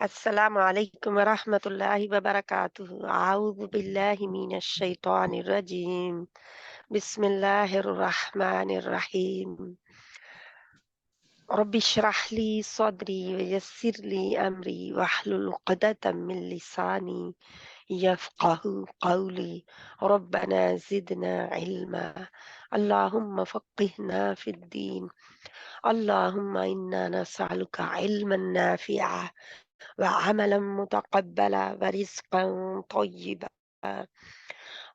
السلام عليكم ورحمة الله وبركاته. أعوذ بالله من الشيطان الرجيم. بسم الله الرحمن الرحيم. رب اشرح لي صدري ويسر لي أمري واحلل عقدة من لساني يفقه قولي. ربنا زدنا علما. اللهم فقهنا في الدين. اللهم إنا نسألك علما نافعا وعملا متقبلا ورزقا طيبا.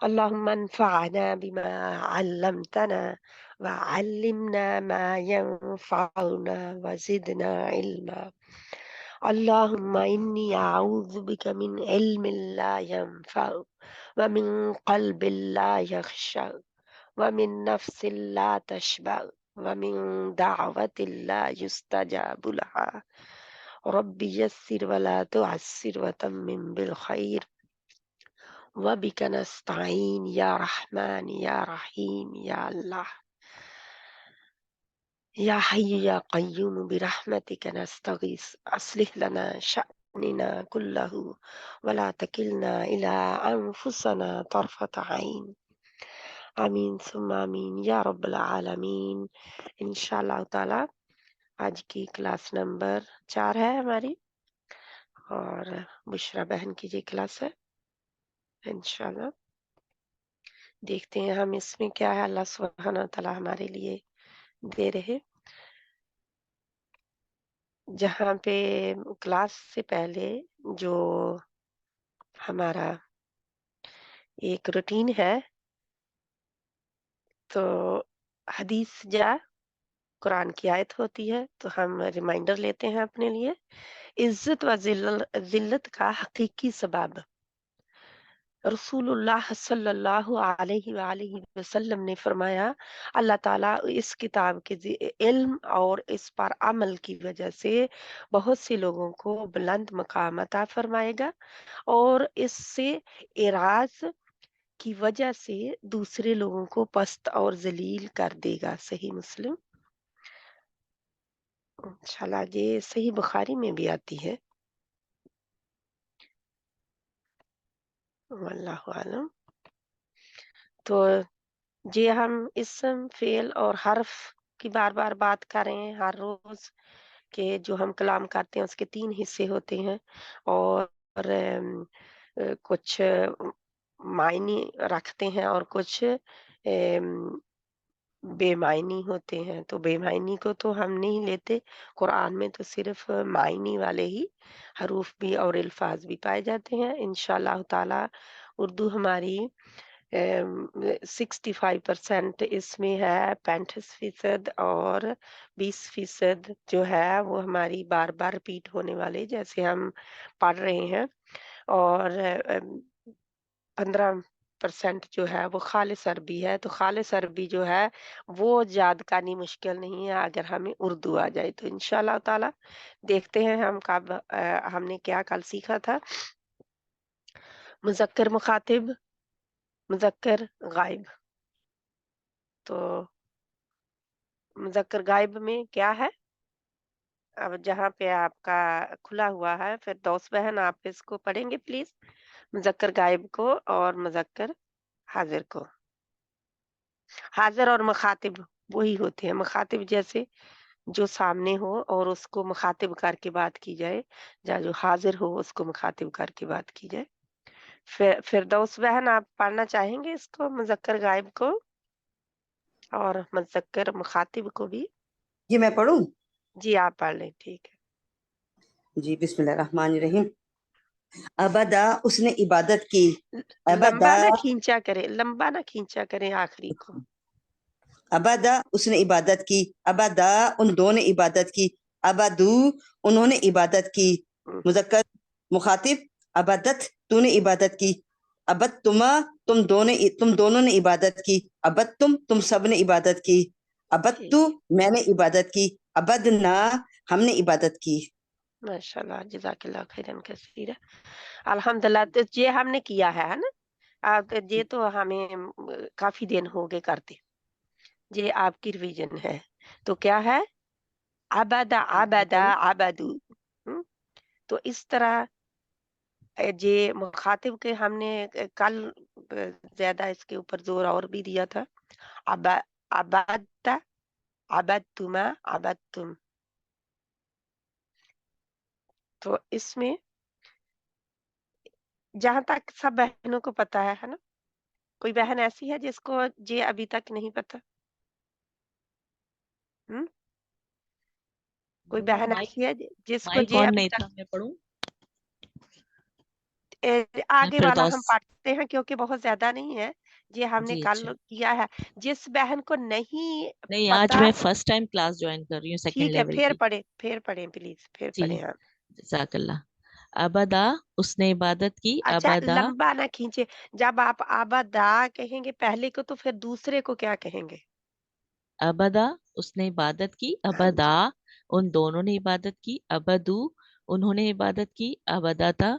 اللهم انفعنا بما علمتنا وعلمنا ما ينفعنا وزدنا علما. اللهم إني أعوذ بك من علم لا ينفع ومن قلب لا يخشع ومن نفس لا تشبع ومن دعوة لا يستجاب لها. ربي يسر ولا تعسر وتمم بالخير وبك نستعين يا رحمن يا رحيم يا الله. يا حي يا قيوم برحمتك نستغيث أصلح لنا شأننا كله ولا تكلنا إلى أنفسنا طرفة عين. آمین ثم آمین یا رب العالمین. انشاءاللہ تعالی آج کی کلاس نمبر 4 ہے ہماری، اور بشرا بہن کی یہ کلاس ہے. انشاءاللہ دیکھتے ہیں ہم اس میں کیا ہے اللہ سبحانہ و تعالی ہمارے لیے دے رہے. جہاں پہ کلاس سے پہلے جو ہمارا ایک روٹین ہے، تو حدیث جا قرآن کی آیت ہوتی ہے، تو ہم ریمائنڈر لیتے ہیں اپنے لیے. عزت و ذلت کا حقیقی سبب. رسول اللہ صلی اللہ علیہ وآلہ وسلم نے فرمایا، اللہ تعالیٰ اس کتاب کے علم اور اس پر عمل کی وجہ سے بہت سے لوگوں کو بلند مقام عطا فرمائے گا، اور اس سے اعراض کی وجہ سے دوسرے لوگوں کو پست اور ذلیل کر دے گا. صحیح مسلم. انشاءاللہ یہ صحیح بخاری میں بھی آتی ہے. واللہ عالم. تو یہ ہم اسم فعل اور حرف کی بار بار بات کر رہے ہیں ہر روز، کہ جو ہم کلام کرتے ہیں اس کے 3 حصے ہوتے ہیں، اور کچھ معنی رکھتے ہیں اور کچھ بے معنی ہوتے ہیں. تو بے معنی کو تو ہم نہیں لیتے، قرآن میں تو صرف معنی والے ہی حروف بھی اور الفاظ بھی پائے جاتے ہیں. انشاءاللہ تعالی اردو ہماری 65% اس میں ہے، 35% اور 20% جو ہے وہ ہماری بار بار ریپیٹ ہونے والے جیسے ہم پڑھ رہے ہیں، اور 15% جو ہے وہ خالص عربی ہے. تو خالص عربی جو ہے وہ یاد کرنی مشکل نہیں ہے اگر ہمیں اردو آ جائے. تو انشاءاللہ تعالی دیکھتے ہیں ہم کب ہم نے کیا کل سیکھا تھا. مذکر مخاطب، مذکر غائب. تو مذکر غائب میں کیا ہے؟ اب جہاں پہ آپ کا کھلا ہوا ہے پھر دوست بہن آپ اس کو پڑھیں گے پلیز. مذکر غائب کو اور مذکر حاضر کو. حاضر اور مخاطب وہی ہوتے ہیں. مخاطب جیسے جو سامنے ہو اور اس کو مخاطب کر کے بات کی جائے، یا جو حاضر ہو اس کو مخاطب کر کے بات کی جائے. فردوس بہن آپ پڑھنا چاہیں گے اس کو، مذکر غائب کو اور مذکر مخاطب کو بھی؟ یہ میں پڑھوں؟ جی آپ پڑھ لیں. ٹھیک ہے جی بسم اللہ الرحمن الرحیم. ابدا اس نے عبادت کی. لمبا ابدا نہ کھینچا کریں، لمبا نہ کھینچا کریں آخری کو. ابدا اس نے عبادت کی. ابدا ان دو نے عبادت کی. ابدو انہوں نے عبادت کی. مذکر مخاطب ابدت تو نے عبادت کی. ابد تما تم دونوں نے عبادت کی. ابد تم سب نے عبادت کی. ابد تو میں نے عبادت کی. ابدنا ہم نے عبادت کی. ماشاءاللہ جزاک اللہ خیرن کثیرا. الحمدللہ. تو یہ ہم نے کیا ہے نا، یہ تو ہمیں کافی دن ہو گئے کرتے. یہ آپ کی ریویژن ہے. تو کیا ہے؟ عبدا عبدا عبدو. تو اس طرح یہ مخاطب کے ہم نے کل زیادہ اس کے اوپر زور اور بھی دیا تھا. عبدت عبدتما عبدتم. تو اس میں جہاں تک سب بہنوں کو پتا ہے نا؟ کوئی بہن ایسی ہے جس کو یہ ابھی تک نہیں پتا؟ کوئی بہن ایسی ہے جس کو یہ کون ابھی نہیں تک تھا؟ میں پڑھوں؟ آگے والا ہم پڑھتے ہیں کیونکہ بہت زیادہ نہیں ہے. یہ ہم نے جی کل اچھا. کیا ہے. جس بہن کو نہیں نہیں، آج پتا میں فرسٹ ٹائم کلاس جوائن کر رہی ہوں، سیکنڈ ٹھیک ہے لیول پھر کی. پڑھیں پلیز پھر جی پڑھیں ہم. جزاک اللہ. ابدا اس نے عبادت کی. اچھا ابدا لمبا نہ کھینچے. جب آپ آبادا کہیں گے پہلے کو تو پھر دوسرے کو کیا کہیں گے؟ ابدا اس نے عبادت کی. ہاں ابدا جی. ان دونوں نے عبادت کی. ابدو انہوں نے عبادت کی. ابداتا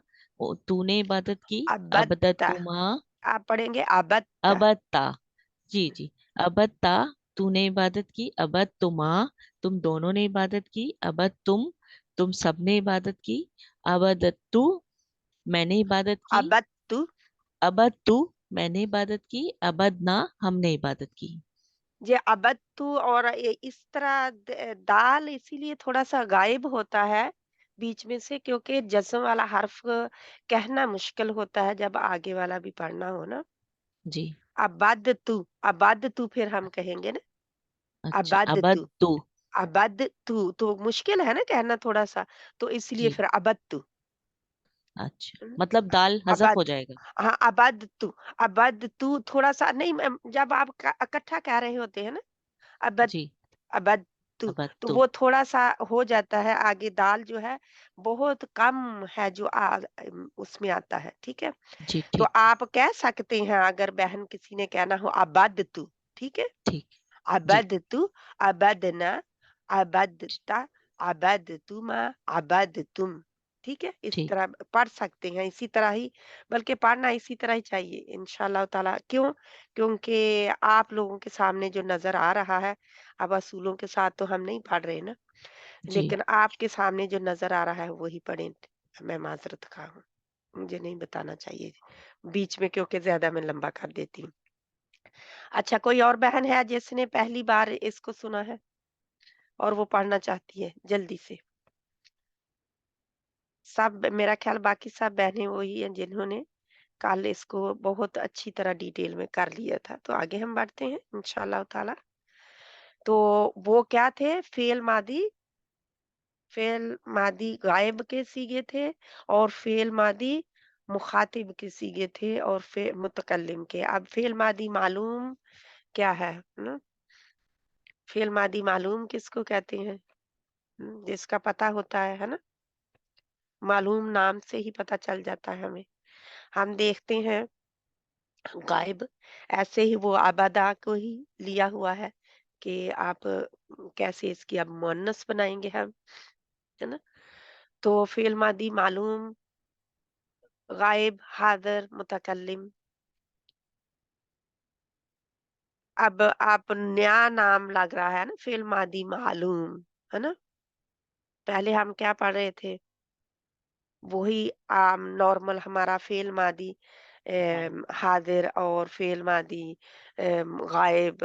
تو نے عبادت کی. ابتا ابدتما آپ پڑھیں گے ابتا. ابدتا. جی جی. ابدتا تو نے عبادت کی. ابدتما تم دونوں نے عبادت کی. تم سب نے عبادت کی. ابدتو میں نے عبادت کی. ابتو ابدتو میں نے عبادت کی. ابدنا ہم نے عبادت کی. یہ ابتو اور اس طرح دال اسی لیے تھوڑا سا غائب ہوتا ہے بیچ میں سے کیونکہ جزم والا حرف کہنا مشکل ہوتا ہے جب آگے والا بھی پڑھنا ہو نا. جی ابدتو پھر ہم کہیں گے نا. اچھا. ابدتو ابدتو. ابدتو تو مشکل ہے نا کہنا تھوڑا سا تو اس لیے جی پھر ابدتو. اچھا، مطلب دال حذف ابد ہو جائے گا. ہاں ابدتو تھوڑا سا نہیں جب آپ اکٹھا کہہ رہے ہوتے ہیں نا ابد جی. ابدتو تو ابدتو. وہ تھوڑا سا ہو جاتا ہے آگے دال جو ہے بہت کم ہے جو اس میں آتا ہے. ٹھیک ہے جی تو ٹھیک. آپ کہہ سکتے ہیں اگر بہن کسی نے کہنا ہو ابدتو. ٹھیک ہے ٹھیک. جی ابدتو ابدنا ابدتا ابدتما ابدتم. ٹھیک ہے اس ٹھیک. طرح پڑھ سکتے ہیں اسی طرح ہی بلکہ پڑھنا اسی طرح ہی چاہیے انشاءاللہ تعالی. کیونکہ آپ لوگوں کے سامنے جو نظر آ رہا ہے اب اصولوں کے ساتھ تو ہم نہیں پڑھ رہے نا جی لیکن آپ کے سامنے جو نظر آ رہا ہے وہی پڑھیں. میں معذرت خواہ ہوں مجھے نہیں بتانا چاہیے بیچ میں کیونکہ زیادہ میں لمبا کر دیتی ہوں. اچھا کوئی اور بہن ہے جس نے پہلی بار اس کو سنا ہے اور وہ پڑھنا چاہتی ہے جلدی سے؟ سب میرا خیال باقی سب بہنیں وہی ہیں جنہوں نے کل اس کو بہت اچھی طرح ڈیٹیل میں کر لیا تھا. تو آگے ہم بڑھتے ہیں انشاءاللہ تعالی. تو وہ کیا تھے؟ فعل ماضی غائب کے سیغے تھے اور فعل ماضی مخاطب کے سیغے تھے اور متکلم کے. اب فعل ماضی معلوم کیا ہے نا؟ فعل ماضی معلوم کس کو کہتے ہیں؟ جس کا پتہ ہوتا ہے نا. معلوم نام سے ہی پتہ چل جاتا ہے ہمیں. ہم دیکھتے ہیں غائب ایسے ہی وہ ابدا کو ہی لیا ہوا ہے کہ آپ کیسے اس کی اب مؤنث بنائیں گے ہم ہے نا. تو فعل ماضی معلوم غائب حاضر متکلم. اب آپ نیا نام لگ رہا ہے نا فعل ماضی معلوم ہے نا. پہلے ہم کیا پڑھ رہے تھے؟ وہی نارمل ہمارا فعل ماضی حاضر اور فعل ماضی غائب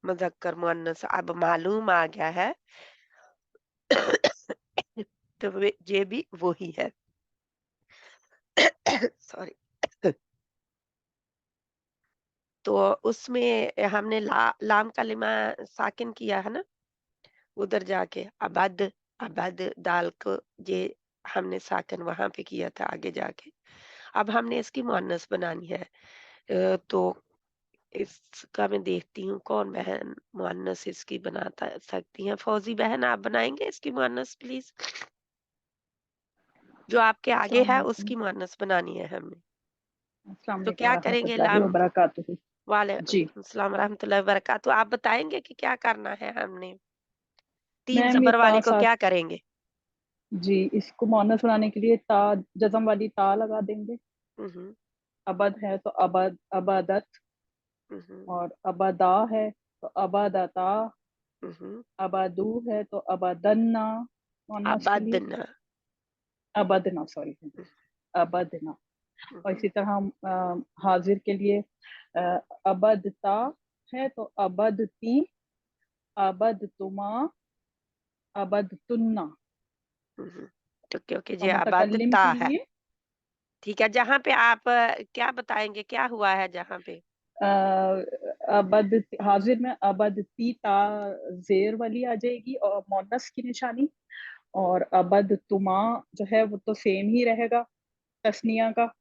مذکر مؤنث. اب معلوم آ گیا ہے تو یہ بھی وہی ہے. سوری. تو اس میں ہم نے لام کلمہ ساکن کیا ہے نا ادھر جا کے ابد دال کو یہ ہم نے ساکن وہاں پہ کیا تھا آگے جا کے. اب ہم نے اس کی مؤنث بنانی ہے. تو اس کا میں دیکھتی ہوں کون بہن مؤنث اس کی بنا سکتی ہیں. فوزی بہن آپ بنائیں گے اس کی مؤنث پلیز؟ جو آپ کے آگے السلام ہے اس علیکم. کی مؤنث بنانی ہے ہم نے. السلام تو علیکم کیا کریں ورحمۃ گے؟ اللہ لام وبرکاتہ. جی وعلیکم السلام ورحمۃ اللہ وبرکاتہ. آپ بتائیں گے کہ کیا کرنا ہے ہم نے؟ تین میم یہ زبر تا والے کو ساتھ کیا کریں گے؟ جی اس کو مونس بنانے کے لیے تا جزم والی تا لگا دیں گے. ہوں ابد ہے تو ابدت ہوں اور ابدا ہے تو ابدتا. ہوں ابدو ہے تو ابدنا مونس کے لیے. ابدنا अबदना, सॉरी, अबदना। और इसी तरह हम हाजिर के लिए अबदता है तो अबदती, अबदतुमा, अबदतुन्ना। ओके ओके जी, और मुतकल्लिम अबदता के है, लिए ठीक है। जहाँ पे आप क्या बताएंगे, क्या हुआ है जहाँ पे? अबद हाजिर में अबदती ता जेर वाली आ जाएगी और मोनस की निशानी, और अबद तुमा जो है वो तो सेम ही रहेगा तस्निया का।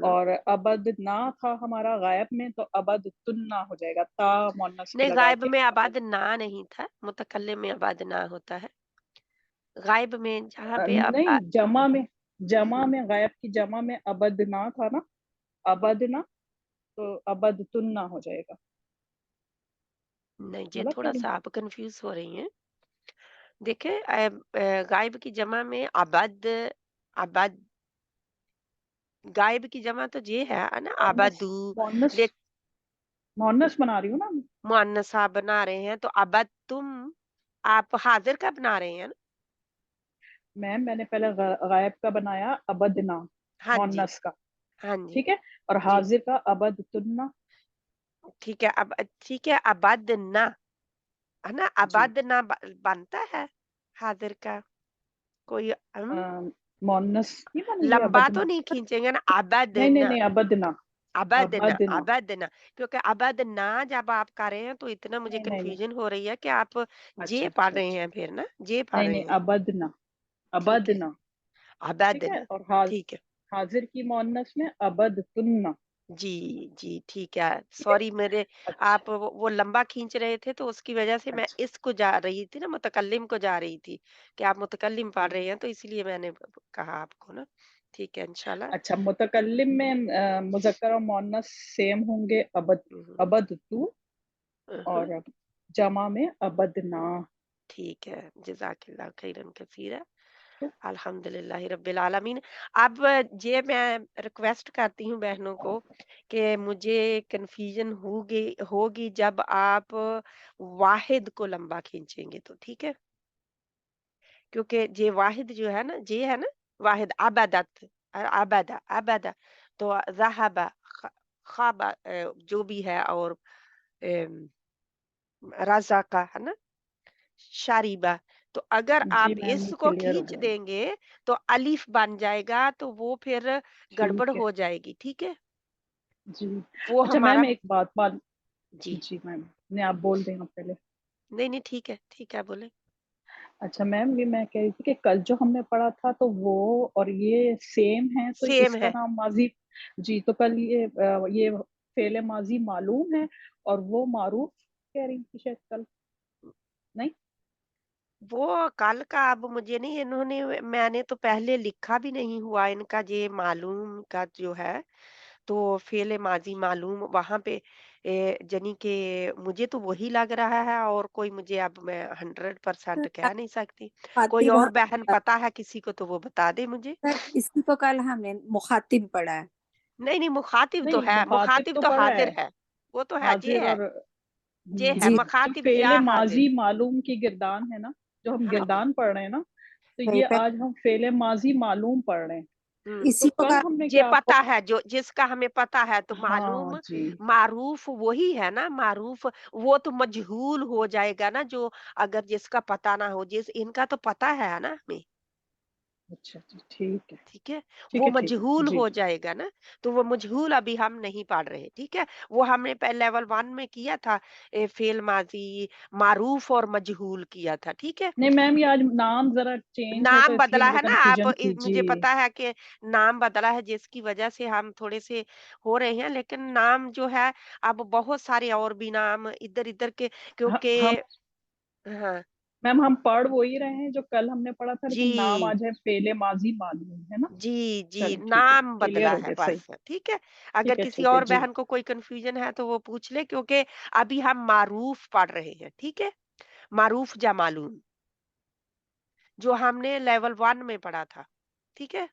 और अबद ना था हमारा गायब में, तो अबद तुन्ना हो जाएगा, ता मोनस को नहीं, लगा गायब के में अबद। आबाद ना नहीं था, मुतकल्लिम में आबाद ना होता है। गायब में जहाँ पे अब नहीं, जमा में गायब की जमा में अबद ना था ना, अबद ना, तो अबद तुन्ना हो जाएगा। नहीं, ये गलत कह थोड़ा रही सा आप कंफ्यूज हो रही हैं। देखिए गायब की जमा में अबद, अबद, गायब की जमा तो ये है ना, मोनस अबदू। मोनस लेकिन मोनस बना रही हूँ ना। मुअन्नस आप बना रहे हैं, तो अबद तुम आप हाजिर का बना रहे हैं ना? मैम मैंने पहले गायब का बनाया अबदना, हाँ जी, मोनस का, हाँ जी, ठीक है, और जी, हाजिर का अबद तुन्ना। ठीक है। अब ठीक है, अबद ना, है ना, जी, अबद ना बनता है हाजिर का कोई मोनस नहीं बनेगी लंबा तो अबदना। नहीं खींचेंगे ना, अबद नहीं नहीं ना, नहीं, अबदना, अबद ना, अबदना। अबद ना। क्योंकि अबद ना जब आप कर रहे हैं तो इतना मुझे नहीं नहीं नहीं, कंफ्यूजन हो रही है कि आप जे अच्छा पढ़ अच्छा रहे अच्छा, हैं फिर ना, जे पढ़ नहीं रहे नहीं, हैं। अबदना, ठीक है, अबदना, अबद ठीक है। ना, और ठीक है। हाजिर की मोनस में अबद तुन्ना, जी, जी, ठीक है। ठीक है। सॉरी, मेरे अच्छा आप वो लंबा खींच रहे थे तो उसकी वजह से मैं अच्छा, इसको जा रही थी ना, मुतकल्लिम को जा रही थी कि आप मुतकल्लिम पढ़ हाँ। रहे हैं, तो इसलिए मैंने कहा आपको ना। ठीक है, इंशाल्लाह। अच्छा, मुतकल्लिम में मुज़क्कर और मुअन्नस सेम होंगे, अबद, हम्म, अबद तू, हम्म, और जमा में अबदना। ठीक है, जज़ाकिल्लाह खैरन कसीरा। अल्हम्दुलिल्लाह रब्बिल आलमीन। अब ये मैं रिक्वेस्ट करती हूँ बहनों को कि मुझे कन्फ्यूजन होगी जब आप वाहिद को लंबा खींचेंगे तो, ठीक है? क्योंकि ये वाहिद जो है ना, ये है ना वाहिद, अबदत, अबदा, अबदा, तो ज़हबा, ख़ाबा, जो भी है, और अम, रज़ाक़ा, है ना, शारिबा। तो अगर जी आप मैम, ये इसको क्लियर हो खींच गया। देंगे तो अलिफ बन जाएगा, तो वो फिर गड़बड़ ठीक है हो जाएगी, ठीक है? जी। वो अच्छा हमारा मैम, एक बात बात जी, जी मैम, नहीं आप बोल दें आप पहले। नहीं, नहीं, ठीक है, बोले। अच्छा मैम, ये मैं कह रही थी कि कल जो हमने पढ़ा था तो वो और ये सेम है, तो सेम इसका है। नाम माजी। जी, तो कल ये फेले माजी मालूम है, और वो मारूफ कह रही थी शायद कल, नहीं? वो कल का अब मुझे नहीं, इन्होंने मैंने तो पहले लिखा भी नहीं हुआ इनका, ये मालूम का जो है, तो फेले माजी मालूम वहां पे जनी के मुझे तो वही लग रहा है, और कोई मुझे अब मैं 100% कह नहीं सकती। कोई मुखातिब और बहन पता है किसी को तो वो बता दे मुझे। इसकी तो कल हमने मुखातिब पढ़ा है। नहीं, नहीं, मुखातिब तो नहीं, है, मुखातिब मुखातिब तो तो पढ़ा हाजिर है, है। वो तो है, हाजिर और ये है जी जो मुखातिब या फेले हाजिर। माजी मालूम की गिरदान है ना, जो हम हाँ जी। गिरदान पढ़ रहे हैं ना, तो सही ये पे आज हम फेले माजी मालूम पढ़ रहे हैं। तो इसी को कल कहा हमने ये क्या आपको, पता है, जो जिसका हमें पता है, तो हाँ मालूम, जी, मारूफ वही है ना, मारूफ। वो तो मजहूल हो जाएगा ना, जो अगर जिसका पता ना हो, जिस इनका तो पता है ना हमें, अच्छा जी, ठीक है, ठीक है। ठीक वो है, ठीक है, मजहूल जी हो जी। जाएगा ना, तो वो मजहूल अभी हम नहीं पढ़ रहे, ठीक है। वो हमने पहले लेवल 1 में किया था, फेल माजी, मारूफ और मजहूल किया था, ठीक है। नहीं मैम, ये आज नाम जरा चेंज है, तो नाम इसलिए बदला मुझे है ना, आप कंफ्यूजन थी जी। मुझे पता है कि नाम बदला है, जिसकी वजह से हम थोड़े से हो रहे हैं, लेकिन नाम जो है, अब बहुत सारे और भी नाम इधर इधर के, क्योंकि हम हाँ मैम, हम पढ़ वो ही रहे हैं जो कल हमने पढ़ा था, लेकिन नाम जी, आज है फेले माजी मालूम है ना। जी, जी, चलो ठीक है, नाम क्लियर बदला हो है गया, सही, बस, ठीक है। अगर किसी ठीक है और जी। बहन को कोई कंफ्यूजन है तो वो पूछ ले, क्योंकि अभी हम मारूफ पढ़ रहे हैं, ठीक है। मारूफ जा मालूम, जो हमने लेवल 1 में पढ़ा था, ठीक है।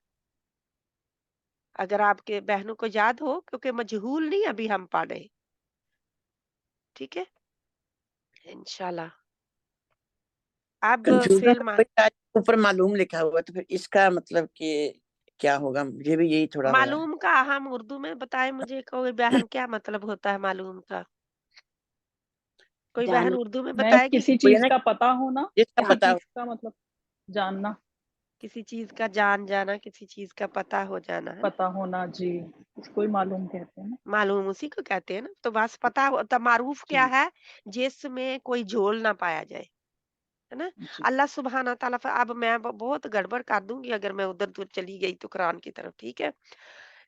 अगर आपके बहनों को याद हो, क्योंकि मजहूल नहीं अभी हम पढ़ रहे, ठीक है, इंशाल्लाह। अब कंफ्यूजन फिर तो वही आज اوپر معلوم لکھا ہوا ہے تو پھر اس کا مطلب کہ کیا ہوگا؟ مجھے بھی یہی تھوڑا ہو رہا ہے. معلوم کا ہم اردو میں بتائیں مجھے، کوئی بہن کیا مطلب ہوتا ہے معلوم کا؟ کوئی بہن جان اردو میں میں بتائے گی؟ کسی وہی ہے چیز نا، کا پتا ہونا، جس کا ہاں، کسی پتا ہو. چیز کا مطلب جاننا، کسی چیز کا جان جانا، کسی چیز کا پتہ ہو جانا ہے نا؟ پتا ہونا، جی اس کو ہی معلوم کہتے ہیں نا. معلوم اسی کو کہتے ہیں نا. تو بس پتہ ہوتا، معروف کیا ہے؟ جس میں کوئی جھول نہ پایا جائے، ہے نا. جی اللہ سبحانہ تعالیٰ اب میں بہت گڑبڑ کر دوں گی اگر میں ادھر دور چلی گئی تو قرآن کی طرف، ٹھیک ہے؟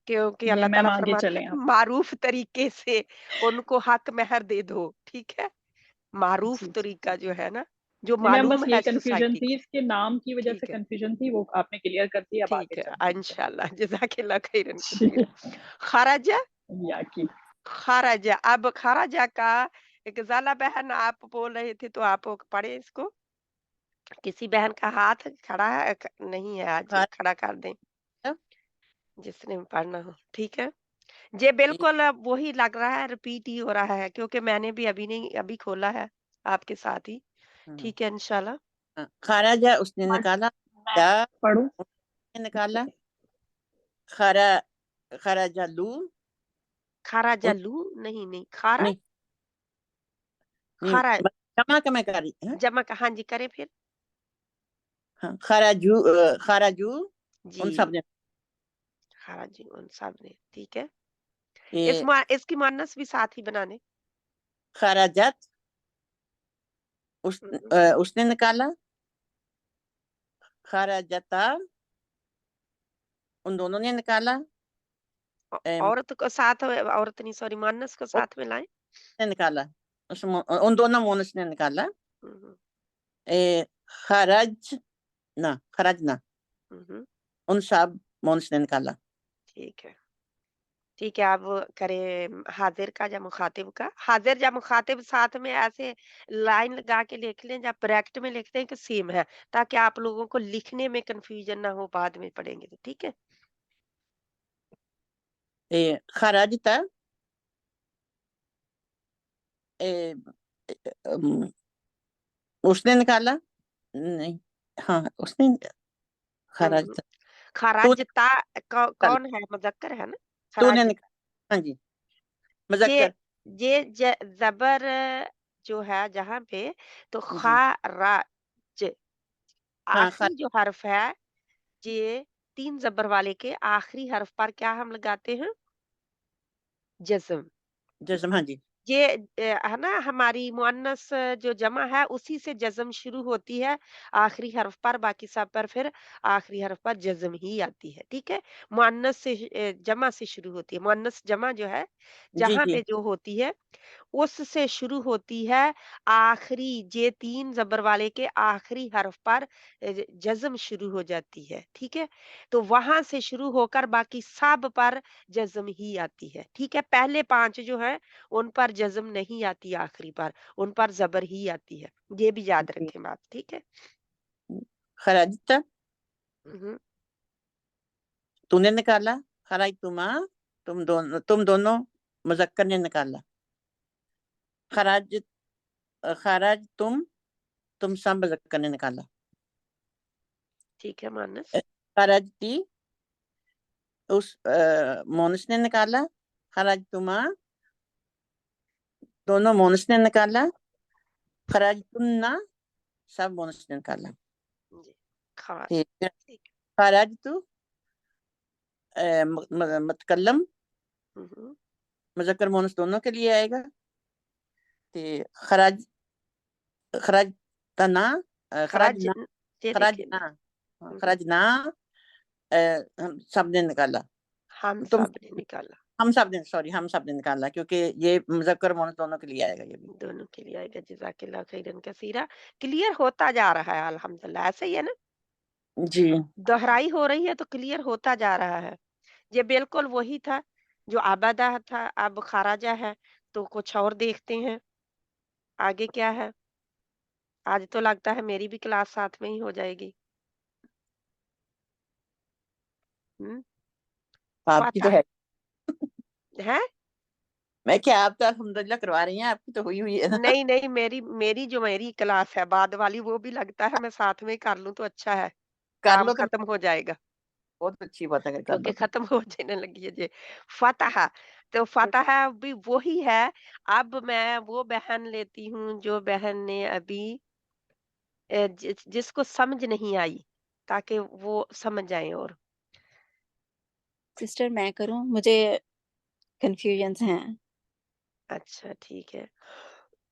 کیونکہ نہیں اللہ میم تعالیٰ آگے فرماتے چلیں ہیں آپ. معروف طریقے سے ان کو حق مہر دے دو، ٹھیک ہے؟ معروف جی جی طریقہ جو ہے نا، جو نہیں میم معلوم بس ہے یہ کنفیوژن سوسائٹی تھی، کو. اس کے نام کی وجہ سے ٹھیک ہے، کنفیوژن تھی، وہ آپ نے کلیئر کر دی. اب آگے ٹھیک ہے، چلتے ہیں پھر. انشاءاللہ. جزاک اللہ خیرن جی کثیرا. خرجہ، یا کی خرجہ. اب خرجہ کا ایک زالہ بہن آپ بول رہے تھے تو آپ پڑھیں اس کو. کسی بہن کا ہاتھ کھڑا ہے؟ نہیں ہے آج، کھڑا کر دیں جس نے پڑھنا ہو، ٹھیک ہے؟ یہ بالکل وہی لگ رہا ہے، ریپیٹ ہی ہو رہا ہے کیونکہ میں نے بھی ابھی کھولا ہے آپ کے ساتھ ہی، ٹھیک ہے انشاءاللہ. خراجہ اس نے نکالا، جا پڑھوں. نے نکالا، خرا خراجہ لو خراجہ لو نہیں خارا، نہیں نہیں خارا جمع کا میں کر رہی ہوں. جمع کا، ہاں جی کریں پھر. ہاں، خراجو خراجو جی ان سب نے خراجی ان سب نے، ٹھیک ہے. یہ اس کی مؤنث بھی ساتھ ہی بنانے. خراجت اس نے نکالا، خراجتا ان دونوں نے نکالا، عورت کو ساتھ، عورت نہیں سوری مؤنث کو ساتھ میں لائیں. نے نکالا، ان دونوں مونس نے نکالا. خرج نہ خرج نہ ان سب مونس نے نکالا. ٹھیک ہے، ٹھیک ہے. اب کریں حاضر کا یا مخاطب کا. حاضر یا مخاطب ساتھ میں ایسے لائن لگا کے لکھ لیں یا بریکٹ میں لکھتے ہیں کہ سیم ہے، تاکہ آپ لوگوں کو لکھنے میں کنفیوژن نہ ہو، بعد میں پڑھیں گے تو، ٹھیک ہے. خرجتا اس نے نکالا، نہیں ہاں اس نے خرجتا تو خراج تا کون ہے؟ مذکر ہے نا. تو نے خراج نکالا، ہاں جی یہ مذکر. زبر جو ہے جہاں پہ، تو جی خراج ہاں آخری جو حرف ہے، یہ 3 زبر والے کے آخری حرف پر کیا ہم لگاتے ہیں؟ جزم. جزم، ہاں جی یہ ہے نا ہماری مؤنث جو جمع ہے اسی سے جزم شروع ہوتی ہے آخری حرف پر، باقی سب پر پھر آخری حرف پر جزم ہی آتی ہے، ٹھیک ہے. مؤنث سے جمع سے شروع ہوتی ہے. مؤنث جمع جو ہے جی جہاں جی پہ جو ہوتی ہے اس سے شروع ہوتی ہے آخری، یہ 3 زبر والے کے آخری حرف پر جزم شروع ہو جاتی ہے، ٹھیک ہے. تو وہاں سے شروع ہو کر باقی سب پر جزم ہی آتی ہے، ٹھیک ہے. پہلے 5 جو ہیں ان پر جزم نہیں آتی، آخری پر ان پر زبر ہی آتی ہے. یہ بھی یاد جی. رکھیں بات، ٹھیک ہے. خرجتا ہوں، تو نے نکالا، خراج تما تم دونوں مذکر نے نکالا. خراج خراج تم سب مذکر نے نکالا. ٹھیک ہے. مؤنث خرجتی اس مونس نے نکالا. خراج تما دونوں مونس نے نکالا. خراج تمنا سب مونس نے نکالا. جی خاص، ٹھیک ہے. ٹھیک. خراج تو متکلم ہوں، مذکر مونس دونوں کے لیے آئے گا. خراج خراج تنا خراج خراج نہ یہ خراج دیکھیں نہ ہوں، خراج نہ ہم سب نے نکالا. ہم تم سب نے نکالا، ہم سب نے سوری ہم سب نے نکالا کیونکہ یہ مذکر مونس دونوں کے لیے آئے گا. یہ بھی دونوں کے لیے آئے گا. جزاک اللہ خیرن کثیرا. کلیئر ہوتا جا رہا ہے الحمدللہ، ایسے ہی ہے نا. جی دہرائی ہو رہی ہے تو کلیئر ہوتا جا رہا ہے. یہ بالکل وہی تھا جو آبادہ تھا، اب خراجہ ہے. تو کچھ اور دیکھتے ہیں آگے کیا ہے. آج تو لگتا ہے میری بھی کلاس ساتھ میں ہی ہو جائے گی. آپ کی تو فاتح ہے ہے. میں کیا آپ تو الحمدللہ کروا رہی ہیں، آپ کی تو ہوئی ہے نا۔ نہیں نہیں، میری کلاس ہے بعد والی، وہ بھی لگتا ہے میں ساتھ میں کر لوں تو اچھا ہے، کر کام لو تو ختم ہو جائے گا، بہت اچھی بات ہے کہ کر کیونکہ لو تو۔ ختم ہو جانے لگی ہے جی۔ فتح، تو فتح بھی وہی ہے۔ اب میں وہ بہن لیتی ہوں جو بہن نے ابھی جس کو سمجھ نہیں آئی، تاکہ وہ سمجھ جائیں۔ اور سسٹر میں کروں، مجھے کنفیوژنس ہیں۔ اچھا ٹھیک ہے۔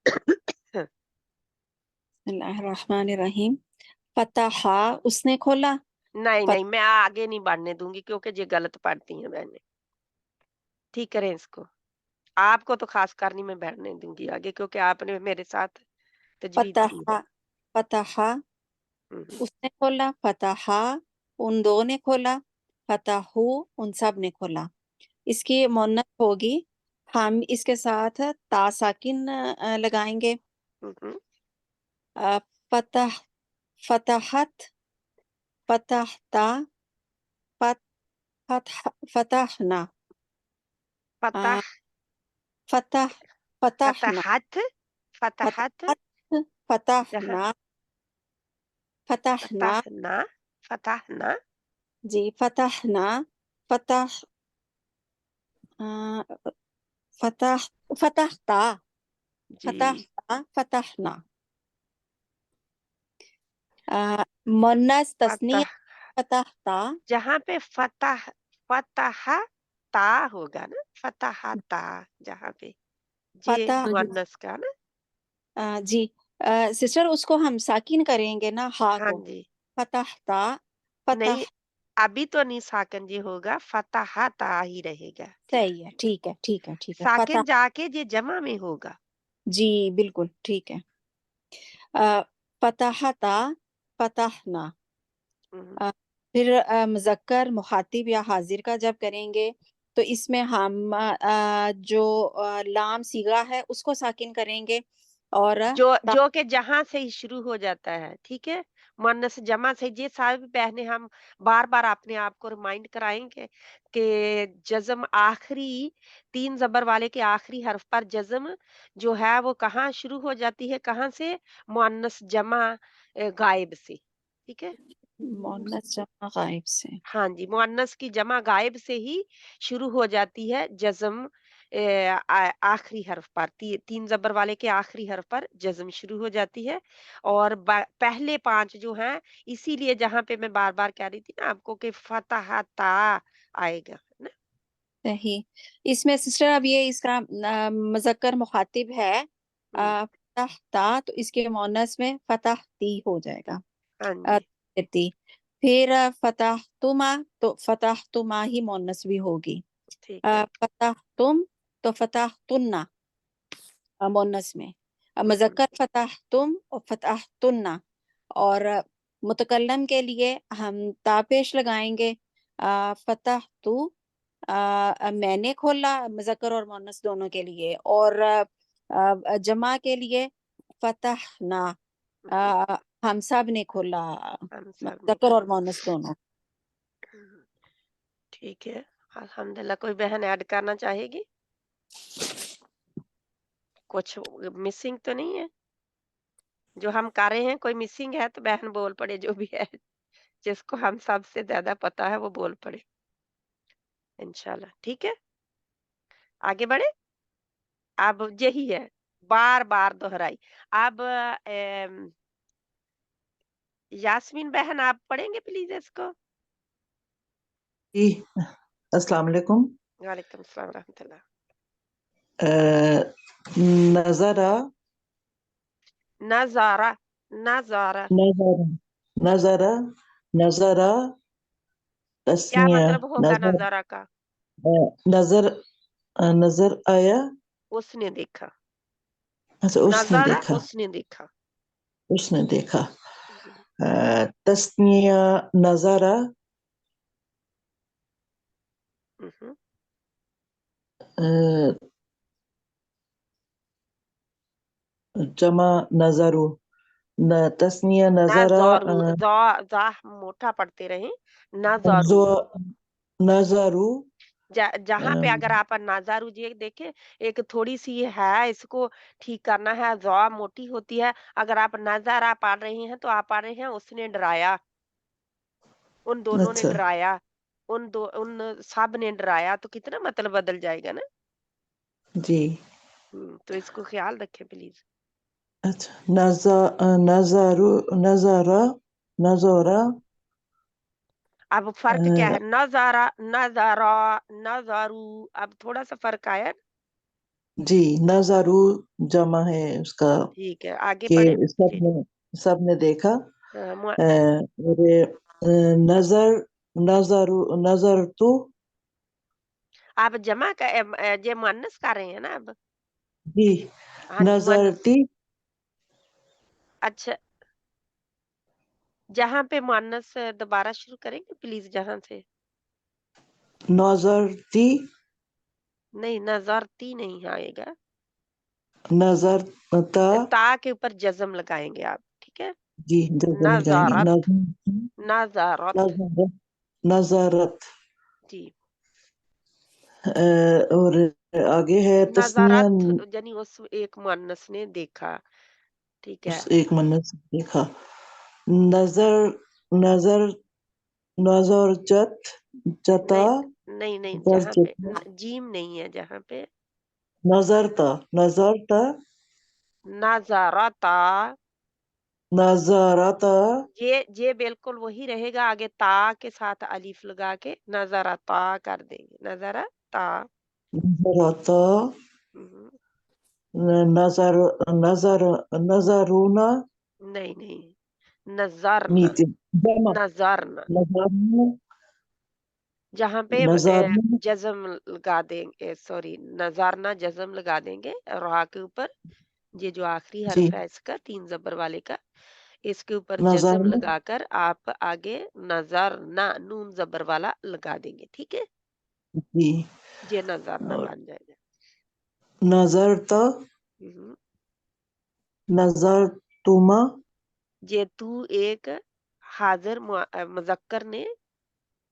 بسم اللہ الرحمن الرحیم۔ فتح، اس نے کھولا۔ نہیں نہیں، میں آگے نہیں بڑھنے دوں گی کیونکہ یہ غلط پڑھتی ہیں بہنیں، ٹھیک کریں اس کو۔ آپ کو تو خاص کر نہیں میں بیٹھنے دوں گی آگے، کیونکہ آپ نے میرے ساتھ تجوید کی ہے۔ فتح، ہم۔ اس نے کھولا، فتح ان دو نے کھولا، فتحو ان سب نے کھولا۔ اس کی مونت ہوگی، ہم اس کے ساتھ تا ساکن لگائیں گے۔ ہم۔ فتح، فتحت، فتحتا، فتحنا، فتح، فتح، فتحنا، فتحت، فتحت، جہاں فتحنا، فتحنا، فتحنا، فتحنا، جی فتحنا، فتح، فتح، فتحتا، جی فتحتا، فتحنا۔ مونس تسنیہ فتح، فتحتا، جہاں پہ فتح، فتح تا ہوگا نا، فتح تا جہاں پہ جی فتح، مؤنث کا نا۔ جی سسٹر اس کو ہم ساکن کریں گے نا، ہا ہاں کو، جی، فتحتا، نہیں فتح، ابھی تو نہیں ساکن جی ہوگا، فتح تا ہی رہے گا۔ صحیح ہے، ٹھیک ہے، ٹھیک ہے، ٹھیک ہے، فتح، ساکن جا کے یہ جمع میں ہوگا۔ جی بالکل ٹھیک ہے۔ فتحتا، فتحنا۔ ہم۔ پھر مذکر مخاطب یا حاضر کا جب کریں گے تو اس میں ہم جو لام صیغہ ہے اس کو ساکن کریں گے، اور جو کہ جہاں سے ہی شروع ہو جاتا ہے، ٹھیک ہے، مؤنث جمع سے۔ یہ ساری بہنیں ہم بار بار اپنے آپ کو ریمائنڈ کرائیں گے کہ جزم آخری 3 زبر والے کے آخری حرف پر جزم جو ہے وہ کہاں شروع ہو جاتی ہے، کہاں سے؟ مؤنث جمع غائب سے، ٹھیک ہے۔ مؤنث جمع غائب سے۔ ہاں جی، مؤنث کی جمع غائب سے ہی شروع ہو جاتی ہے جزم، آخری حرف پر 3 زبر والے کے آخری حرف پر جزم شروع ہو جاتی ہے۔ اور پہلے 5 جو ہیں، اسی لیے جہاں پہ میں بار بار کہہ رہی تھی نا آپ کو کہ فتح تا آئے گا نا۔ صحیح۔ اس میں سسٹر اب یہ اس کا مذکر مخاطب ہے فتحتا، تو اس کے مؤنث میں فتحتی ہو جائے گا، ہاں جی تی۔ پھر فتحتما، تو فتحتما ہی مؤنث بھی ہوگی۔ ٹھیک ہے۔ فتحتم، تو فتحتنا مؤنث میں۔ مذکر فتحتم اور فتحتنا، اور متکلم کے لیے ہم تا پیش لگائیں گے، فتحتو، میں نے کھولا، مذکر اور مؤنث دونوں کے لیے، اور جمع کے لیے فتحنا، ہم سب نے کھولا، ہم سب نے مذکر اور مؤنث دونوں۔ ٹھیک ہے، الحمدللہ۔ کوئی بہن ایڈ کرنا چاہے گی؟ کچھ مسنگ تو نہیں ہے جو ہم کر رہے ہیں؟ کوئی مسنگ ہے تو بہن بول پڑے، جو بھی ہے جس کو ہم سب سے زیادہ پتا ہے وہ بول پڑے انشاءاللہ، ٹھیک ہے۔ آگے بڑھے، اب یہی ہے بار بار دہرائی۔ اب یاسمین بہن آپ پڑھیں گے پلیز اس کو؟ جی السلام علیکم۔ وعلیکم السلام ورحمۃ اللہ۔ نظرہ، نظارہ، نظارہ، نظرہ، نظرہ، نظرہ، کیا تسنیہ، مطلب ہوگا نظر، نظارہ کا؟ نظر، نظر آیا، اس نے دیکھا، اچھا اس نے نظارہ دیکھا، اس نے دیکھا۔ اس نے دیکھا۔ تسنیہ نظرہ، جمع نظرو، تسنیہ نظرہ، نظارو، زا موٹا پڑھتے رہیں، نظارو، نظرو، जहाँ पे अगर आप नाजारू जी देखे, एक थोड़ी सी है, इसको ठीक करना है, ज़ा मोटी होती है, अगर आप नज़ारा पढ़ रही हैं तो आप पढ़ रहे हैं उसने डराया, उन दोनों ने अच्छा डराया, उन सब ने डराया, तो कितना मतलब बदल जाएगा ना। जी। तो इसको ख्याल रखें प्लीज। अच्छा नजारा नजारा अब फर्क क्या है, नजारा नजारा नजारू, अब थोड़ा सा फर्क आया। जी नजारू जमा है उसका ठीक है, आगे कि पढ़े जी। सबने देखा। हाँ, और नजर नजर तो आप जमा का जे मुअन्नस कर रहे हैं ना अब। जी हाँ जी, मुअन्नस। नजरती अच्छा, जहाँ पे मुअन्नस दोबारा शुरू करेंगे प्लीज, जहाँ से। नजरती नहीं, नजरती नहीं आएगा, नजरता ता के ऊपर जज्म लगाएंगे आप, ठीक है। जी जजम लगाएंगे नजारत, नजारत नजरत नजरत जी। और आगे है तस्निया नजारत यानी उस एक मुअन्नस ने देखा, ठीक है। एक मन्नत से देखा। नजर नजर नजर जता नहीं नहीं, दर जहाँ पे जता जीम नहीं है, जहाँ पे नजरता नजारता, नजरता ये बिल्कुल वही रहेगा, आगे ता के साथ अलीफ लगा के नजरता कर देंगे, नजरता। नजरता हम्म, नजर नजर नजरुना नहीं नहीं, नजरना, नीति जमा नजरना, नजरना जहाँ पे नजरना जज्म लगा देंगे, सॉरी, नजरना जज्म लगा देंगे रा के ऊपर, ये जो आखिरी जी हर्फ है इसका, तीन जबर वाले का, इसके ऊपर जज्म नजरना लगाकर आप आगे नजर ना नून जबर वाला लगा देंगे, ठीक है। जी ये नजर ना और बन जाएगा। नजरता हम्म, नजर तुमा ये तू एक हाजिर मुजक्कर ने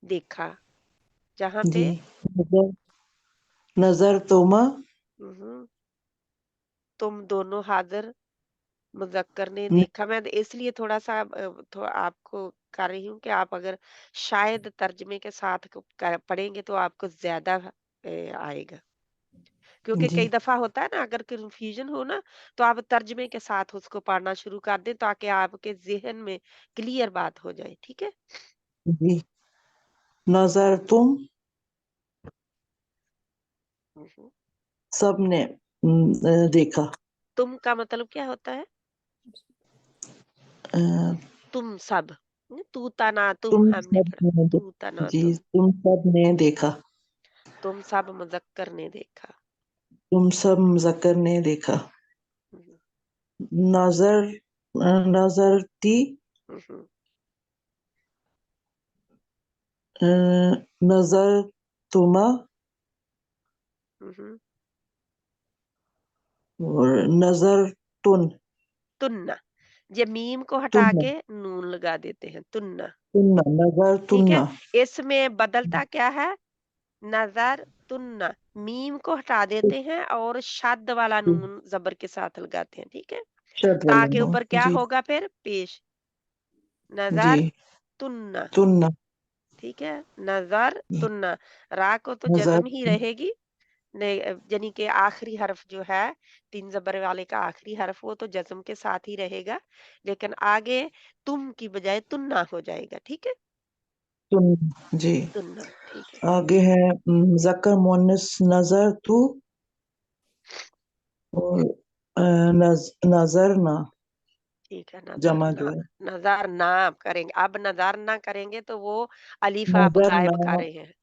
देखा, जहाँ जी पे नजर नजर तुमा हम्म, तुम दोनों हाजिर मुजक्कर ने देखा। मैं इसलिए थोड़ा सा आपको कर रही हूँ कि आप अगर शायद तर्जमे के साथ पढ़ेंगे तो आपको ज्यादा आएगा, क्योंकि जी कई दफा होता है ना, अगर कंफ्यूजन हो ना, तो आप तर्जमे के साथ उसको पढ़ना शुरू कर दें ताकि आपके जहन में क्लियर बात हो जाए, ठीक है। जी नजर तुम हम्म। सबने देखा। तुम का मतलब क्या होता है, अ, तुम सब, तू तना तुम तुम हमने पढ़ा, सबने तू तना जी तुम, तुम सबने देखा। तुम सब मुजक्कर ने देखा। तुम सब मुजक्कर ने देखा। हम्म, नजर नजरती हम्म, नजर तुमा हम्म। और नजर तुन तुन्ना, ये मीम को हटा तुन्ना के नून लगा देते हैं, तुन्ना, तुन्ना नजर ठीक है। तुन्ना इसमें बदलता क्या है, नजर तुन्ना, मीम को हटा देते हैं और शद वाला नून जबर के साथ लगाते हैं, ठीक है। शद ता वाला के नो ऊपर क्या जी होगा फिर, पेश, जी नजर तुन्ना, तुन्ना ठीक है। नजर तुन्ना, रा को तो नजर जज्म ही रहेगी, यानी कि आखिरी हर्फ जो है, तीन जबर वाले का आखिरी हर्फ, वो तो जज्म के साथ ही रहेगा, लेकिन आगे तुम की बजाय तुन्ना हो जाएगा, ठीक है। तुन्ना जी। तुन्ना, ठीक है। आगे है मुज़क्कर मुअन्नस नजर तू और नजरना ठीक है, जमा जो है नजर ना करेंगे, अब नजर ना करेंगे तो वो अलीफ आप नजरना गायब कर रहे हैं,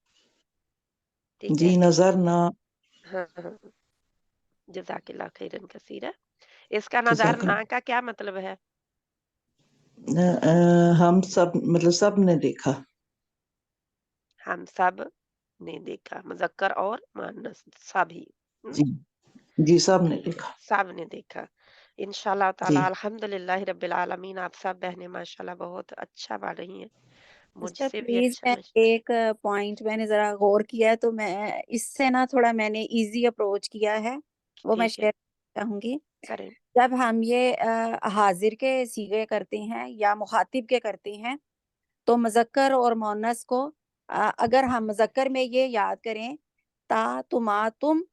ठीक जी है। नजरना हाँ हाँ, जज़ाकिल्लाह खैरन कसीरा। इसका नजर जज़ाकल्लाह। ना का क्या मतलब है, हम सब मतलब सब ने देखा। हम सब ने देखा, मुजक्कर और मुअन्नस सभी, जी जी सब ने देखा। सब ने देखा। इंशाल्लाह जी ताला अल्हम्दुलिल्लाह रब्बिल आलमीन। आप सब बहनें माशाल्लाह बहुत अच्छा पढ़ रही हैं, मुझसे भी प्लीज अच्छा मैं एक पॉइंट मैंने जरा गौर किया है, तो मैं इससे ना थोड़ा मैंने इजी अप्रोच किया है, वो मैं ठीक है शेयर चाहूंगी। करें। जब हम ये हाजिर के सीगे करते हैं या मुखातिब के करते हैं, तो मुज़क्कर और मुअन्नस को अगर हम मुज़क्कर में ये याद करें, ता, तुमा, तुम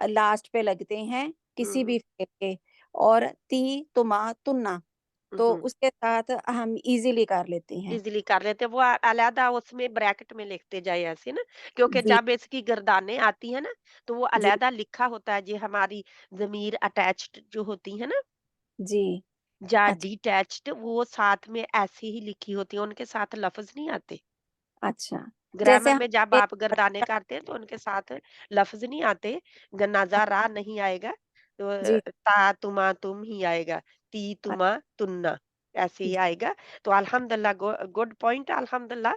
लास्ट पे लगते हैं किसी भी फेल के, और ती, तुमा, तुन्ना, तो उसके साथ हम इजीली कर लेते हैं। इजीली कर लेते हैं, वो अलहदा उसमें ब्रैकेट में लिखते जाए ऐसे ना, क्योंकि जी जब इसकी गर्दानें आती है ना तो वो जी अलहदा लिखा होता है, जो हमारी जमीर अटैच्ड जो होती है ना जी। या अच्छा डिटैच्ड, वो साथ में ऐसे ही लिखी होती है, उनके साथ लफ्ज नहीं आते। अच्छा। जैसे ग्रामर में जब आप गर्दाने करते हैं तो उनके साथ लफ्ज नहीं आते, गन्नाजा रा नहीं आएगा, तो जी ता तुमा तुम ही आएगा, ती तुमा तुन्ना ऐसे ही जी। आएगा। तो अल्हम्दुलिल्लाह, गुड पॉइंट अल्हम्दुलिल्लाह।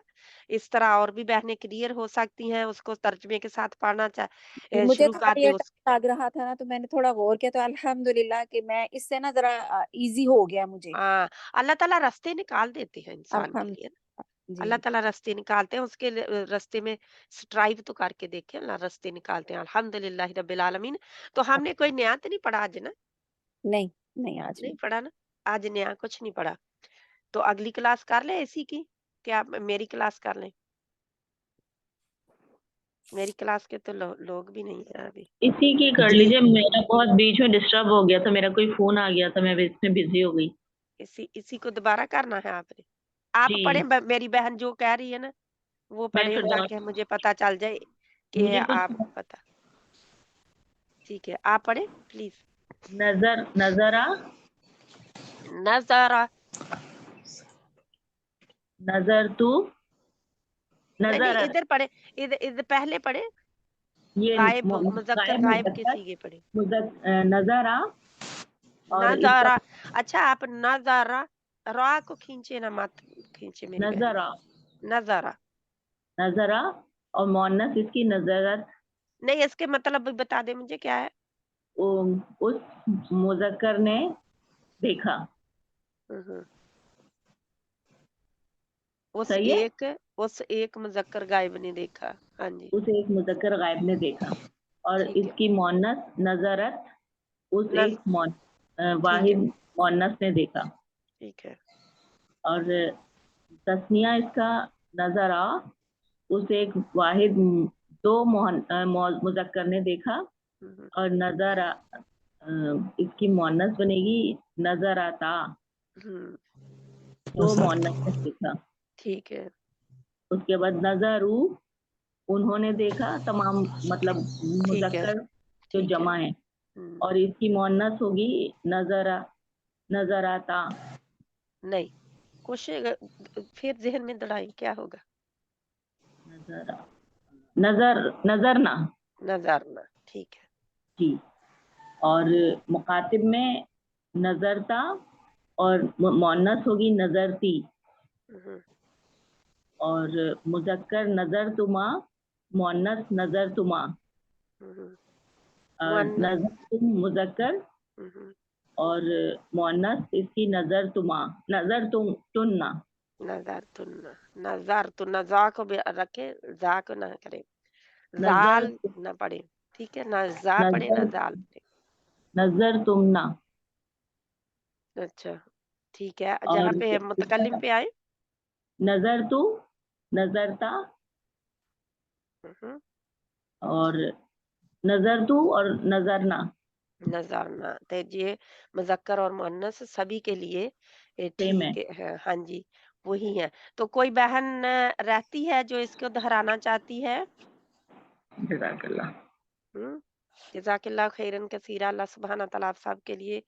इस तरह और भी बहनें क्लियर हो सकती हैं, उसको तर्जमे के साथ पढ़ना मुझे शुरू थोड़ा कर दे ये उस। टफ लग रहा था ना, तो मैंने थोड़ा गौर किया, तो अल्हम्दुलिल्लाह कि मैं इससे ना जरा इजी हो गया मुझे। हाँ, अल्लाह ताला रास्ते निकाल देते हैं इंसान के लिए। अल्हम्दुलिल्लाह जी। अल्लाह ताला रास्ते निकालते हैं, उसके रास्ते में स्ट्राइव तो करके देखें, अल्लाह रास्ते निकालते हैं। अल्हम्दुलिल्लाह रब्बिल आलमीन। तो हमने कोई नया तो नहीं पढ़ा आज ना? नहीं नहीं, आज नहीं नहीं। पढ़ा ना? आज नया कुछ नहीं पढ़ा। तो अगली क्लास कर लें इसी की? क्या मेरी क्लास कर लें? मेरी क्लास के तो लोग भी नहीं है अभी। इसी की कर जी लीजिए, मेरा बहुत बीच में डिस्टर्ब हो गया था, मेरा कोई फोन आ गया था, मैं इसमें बिजी हो गई। इसी इसी को दोबारा करना है आपने? आप जी पढ़ें, मेरी बहन जो कह रही है ना वो मैं पढ़े, फिर ताकि मुझे पता चल जाए कि मुझे आप कुछ पता। ठीक है, आप पढ़े प्लीज। नजरा नजारा। नजर तू नहीं नहीं, नजर इधर पढ़े, इधर इधर पहले पढ़े, ये गायब मुजक्कर गायब गायब के मुजक्कर सीगे पढ़े। नजरा और इसका नजारा। अच्छा, आप नजारा, रा को खींचे ना, मत खींचे मेरी बहन। नजरा नजारा। नजरा और मोनस इसकी नजरत। नहीं, इसके मतलब भी बता दे मुझे क्या है। उस मुजक्कर ने देखा। हम्म। सही है, उस एक मुजक्कर गायब ने देखा। हाँ जी। उस एक मुजक्कर गायब ने देखा, और ठीक है। इसकी मोनस नजरत उस नज एक ठीक है। वाहिद मोनस ने देखा। ठीक है। और तस्निया इसका नजरा उस एक वाहिद दो मुजक्कर ने देखा। हम्म। और नजरा इसकी मोनस बनेगी नजर आता, हम्म, दो मोनस ने देखा। ठीक है। उसके बाद नजरू उन्होंने देखा, तमाम मतलब ठीक है। मुजक्कर जो ठीक है। जमा है। और इसकी मोनस होगी नजरा नजर आता। नहीं, क्वेश्चन फिर जहन में दौड़ाई, क्या होगा? नजर नजर नजरना। नजरना। ठीक है। जी। और मुखातिब में नजरता, और मोनस होगी नजरती। हम्म। और मुजक्कर नजर तुमा, मोनस नजर तुमा। हम्म। नजर तुम मुजक्कर, हम्म। और मोनस इसकी नजर तुमा, नजर तुम तुन्ना। नजर तुन्ना। नजर तुन्ना, जा को भी रखे, जा को ना करे, नजर जाल ना पड़े। ठीक है ना, जा पड़े ना नजर जाल पड़े। नजर तुमना। अच्छा, ठीक है, जहाँ और पे मुतकल्लिम पे आए। नजर तू नजरता, हम्म। और नजर तू और नजरना। नजरना, तो ये मुजक्कर और मुअन्नस सभी के लिए सेम है। ठीक है। हाँ जी, वही है। तो कोई बहन रहती है जो इसको दोहराना चाहती है? जज़ाकल्लाह। जज़ाकिल्लाह खैरन कसीरा। अल्लाह सुब्हाना तआला आप सब के लिए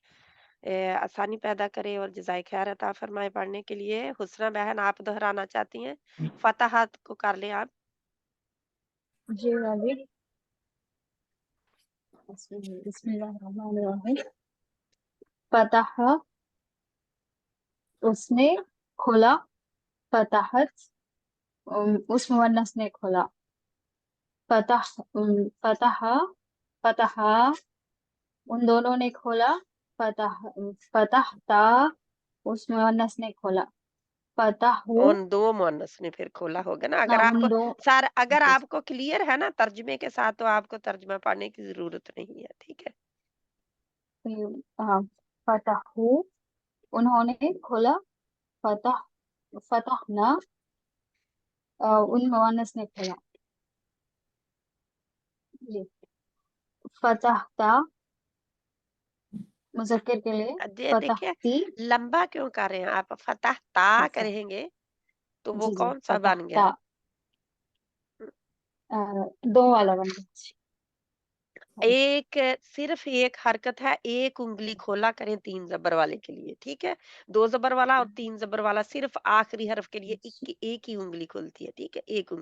आसानी पैदा करे और जज़ाए खैर अता फरमाए पढ़ने के लिए। हुस्ना बहन, आप दोहराना चाहती हैं? फतहात को कर ले आप। जी वाली। बिस्मिल्लाहिर्रहमानिर्रहीम। फतह, उसने खोला। फतहत, उस मुअन्नस ने खोला। फतह, फतह, फतहा, उन दोनों ने खोला। फतह, फतहता, उस मुअन्नस ने खोला। فتحوا उन दो मुअन्नस ने फिर खोला होगा ना। अगर उन आपको दो अगर जी आपको क्लियर है ना तर्जमे के साथ, तो आपको तर्जमा पढ़ने की जरूरत नहीं है, ठीक है। फतहू उन्होंने खोला, फतह फतहना उन मुअन्नस ने खोला जी। फतहता मुज़क्कर के लिए देखिए फतहती लंबा क्यों कर रहे हैं आप, फतह ता अच्छा करेंगे तो वो जी जी कौन सा बन फतहता गया। दो वाला बन गया जी एक सिर्फ एक हरकत है, एक उंगली खोला करें 3 ज़बर वाले के लिए, ठीक है। 2 ज़बर वाला और 3 ज़बर वाला सिर्फ आखिरी हर्फ के लिए एक ही उंगली खुलती है, ठीक है। एक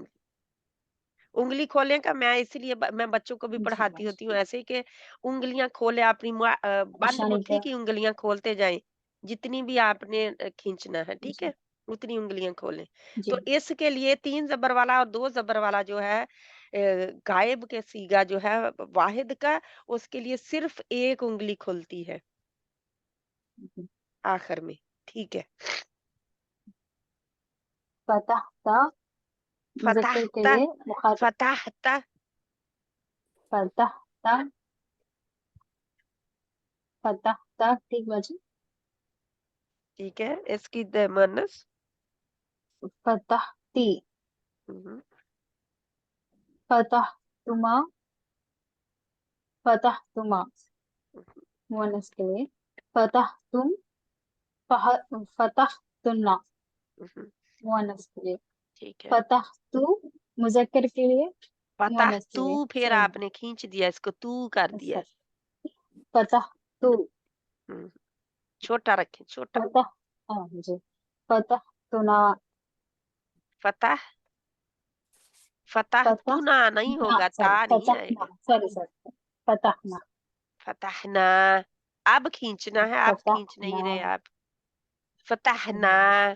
उंगली खोलने का मैं इसलिए मैं बच्चों को भी जी पढ़ाती होती हूँ ऐसे कि उंगलियां खोले अपनी बंद निशानी मुट्ठी का की उंगलियां खोलते जाएं, जितनी भी आपने खींचना है, ठीक जी है, उतनी उंगलियां खोलें। जी तो इसके लिए 3 ज़बर वाला और 2 ज़बर वाला जो है गायब के सीगा जो है वाहिद का, उसके लिए सिर्फ एक उंगली खुलती है जी। आखिर में, ठीक है। फतहता मुज़क्कर के फतहता लिए मुखातिब फतहता फतहता फतहता ठीक बाजी ठीक है। इसकी मुअन्नस फतहती हम्म, फतहतुमा फतहतुमा मुअन्नस के लिए फतहतुम फतहतुन्ना हम्म, मुअन्नस के लिए ठीक है। फतहतु मुज़क्कर के लिए फतह मुअन्नस के तू लिए फिर सेम आपने खींच दिया, इसको तू कर दिया। सर फतहतु हम्म, छोटा रखें, छोटा। फतह हाँ जी फतहतुना फतह फतह तू ना नहीं फतहना होगा, ता सॉरी नहीं फतहना आएगा। सॉरी सॉरी फतहना फतहना अब खींचना है, आप खींच नहीं फतहना रहे आप। फतहना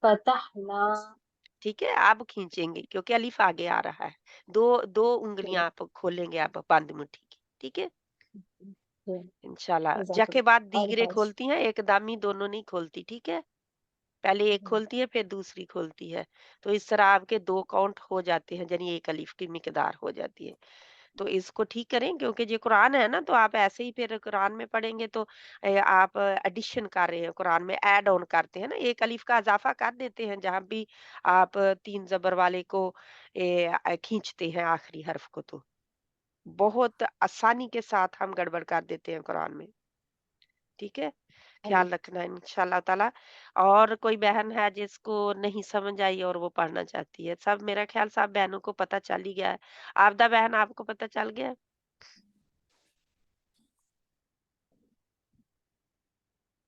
फतहना ठीक है, आप खींचेंगे क्योंकि अलिफ आगे आ रहा है। दो दो उंगलियां आप खोलेंगे आप बंद मुट्ठी की, ठीक है। इंशाल्लाह जाके बाद ऑल दीगरे पास खोलती हैं, एकदम ही दोनों नहीं खोलती, ठीक है। पहले एक खोलती है फिर दूसरी खोलती है, तो इस तरह आपके 2 काउंट हो जाते हैं, यानी एक अलीफ की मिकदार हो जाती है। तो इसको ठीक करें क्योंकि ये कुरान है ना, तो आप ऐसे ही फिर कुरान में पढ़ेंगे तो आप एडिशन कर रहे हैं, कुरान में ऐड ऑन करते हैं ना, एक अलीफ का इजाफा कर देते हैं जहां भी आप 3 ज़बर वाले को खींचते हैं आखिरी हर्फ को, तो बहुत आसानी के साथ हम गड़बड़ कर देते हैं कुरान में, ठीक है। ख्याल रखना इंशाल्लाह ताला। और कोई बहन है जिसको नहीं समझ आई और वो पढ़ना चाहती है, सब मेरा ख्याल सब बहनों को पता चल ही गया है। आपदा बहन आपको पता चल गया?